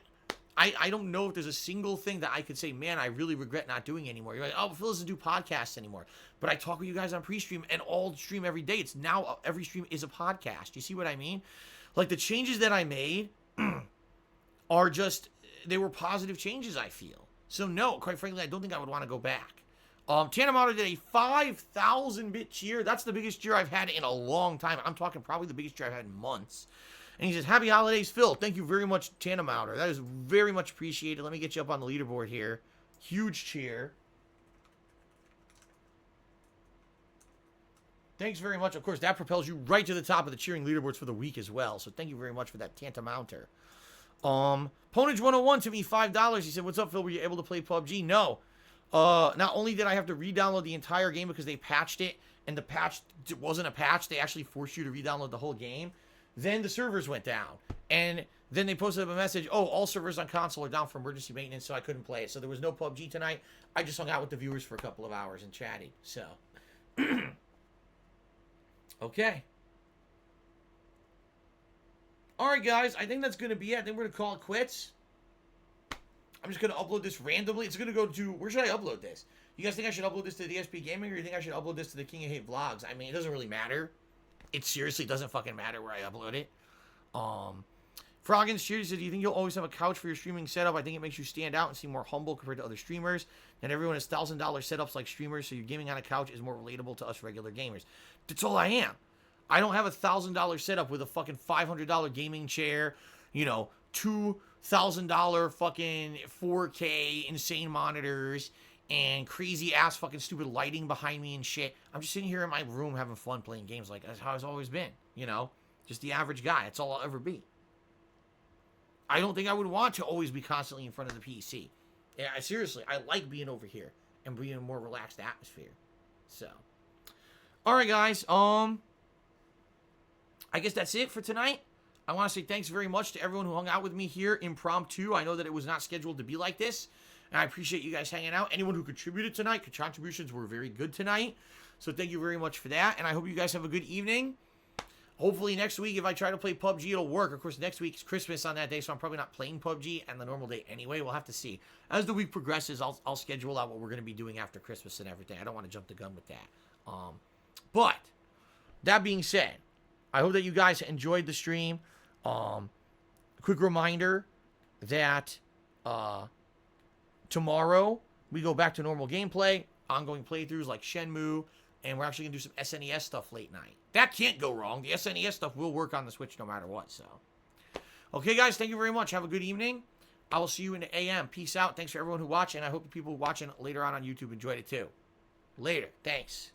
I don't know if there's a single thing that I could say, man, I really regret not doing anymore. You're like, oh, Phil doesn't do podcasts anymore. But I talk with you guys on pre-stream and all stream every day. It's now every stream is a podcast. You see what I mean? Like the changes that I made are just, they were positive changes, I feel. So no, quite frankly, I don't think I would want to go back. Tanamato did a 5,000-bit cheer. That's the biggest cheer I've had in a long time. I'm talking probably the biggest cheer I've had in months. And he says, happy holidays, Phil. Thank you very much, Tanamato. That is very much appreciated. Let me get you up on the leaderboard here. Huge cheer. Thanks very much. Of course, that propels you right to the top of the cheering leaderboards for the week as well. So thank you very much for that, Tantamounter. Ponage101 to me $5. He said, what's up, Phil? Were you able to play PUBG? No. Not only did I have to re-download the entire game because they patched it, and the patch wasn't a patch, they actually forced you to re-download the whole game. Then the servers went down. And then they posted up a message, oh, all servers on console are down for emergency maintenance, so I couldn't play it. So there was no PUBG tonight. I just hung out with the viewers for a couple of hours and chatted. So, okay. Alright, guys, I think that's going to be it. I think we're going to call it quits. I'm just going to upload this randomly. It's going to go to... Where should I upload this? You guys think I should upload this to DSP Gaming, or you think I should upload this to the King of Hate Vlogs? I mean, it doesn't really matter. It seriously doesn't fucking matter where I upload it. Froggins Cheers said, do you think you'll always have a couch for your streaming setup? I think it makes you stand out and seem more humble compared to other streamers. Not everyone has $1,000 setups like streamers, so your gaming on a couch is more relatable to us regular gamers. That's all I am. I don't have a $1,000 setup with a fucking $500 gaming chair, you know, $2,000 fucking 4K insane monitors and crazy ass fucking stupid lighting behind me and shit. I'm just sitting here in my room having fun playing games. Like, that's how it's always been, you know? Just the average guy. That's all I'll ever be. I don't think I would want to always be constantly in front of the PC. Yeah, seriously, I like being over here and being in a more relaxed atmosphere. So, all right, guys. I guess that's it for tonight. I want to say thanks very much to everyone who hung out with me here impromptu. I know that it was not scheduled to be like this, and I appreciate you guys hanging out. Anyone who contributed tonight, contributions were very good tonight. So thank you very much for that, and I hope you guys have a good evening. Hopefully next week, if I try to play PUBG, it'll work. Of course, next week's Christmas on that day, so I'm probably not playing PUBG on the normal day anyway. We'll have to see. As the week progresses, I'll schedule out what we're going to be doing after Christmas and everything. I don't want to jump the gun with that. But, that being said, I hope that you guys enjoyed the stream. Quick reminder that tomorrow we go back to normal gameplay, ongoing playthroughs like Shenmue, and we're actually going to do some SNES stuff late night. That can't go wrong. The SNES stuff will work on the Switch no matter what. So, okay, guys, thank you very much. Have a good evening. I will see you in the AM. Peace out. Thanks for everyone who watched, and I hope the people watching later on YouTube enjoyed it too. Later. Thanks.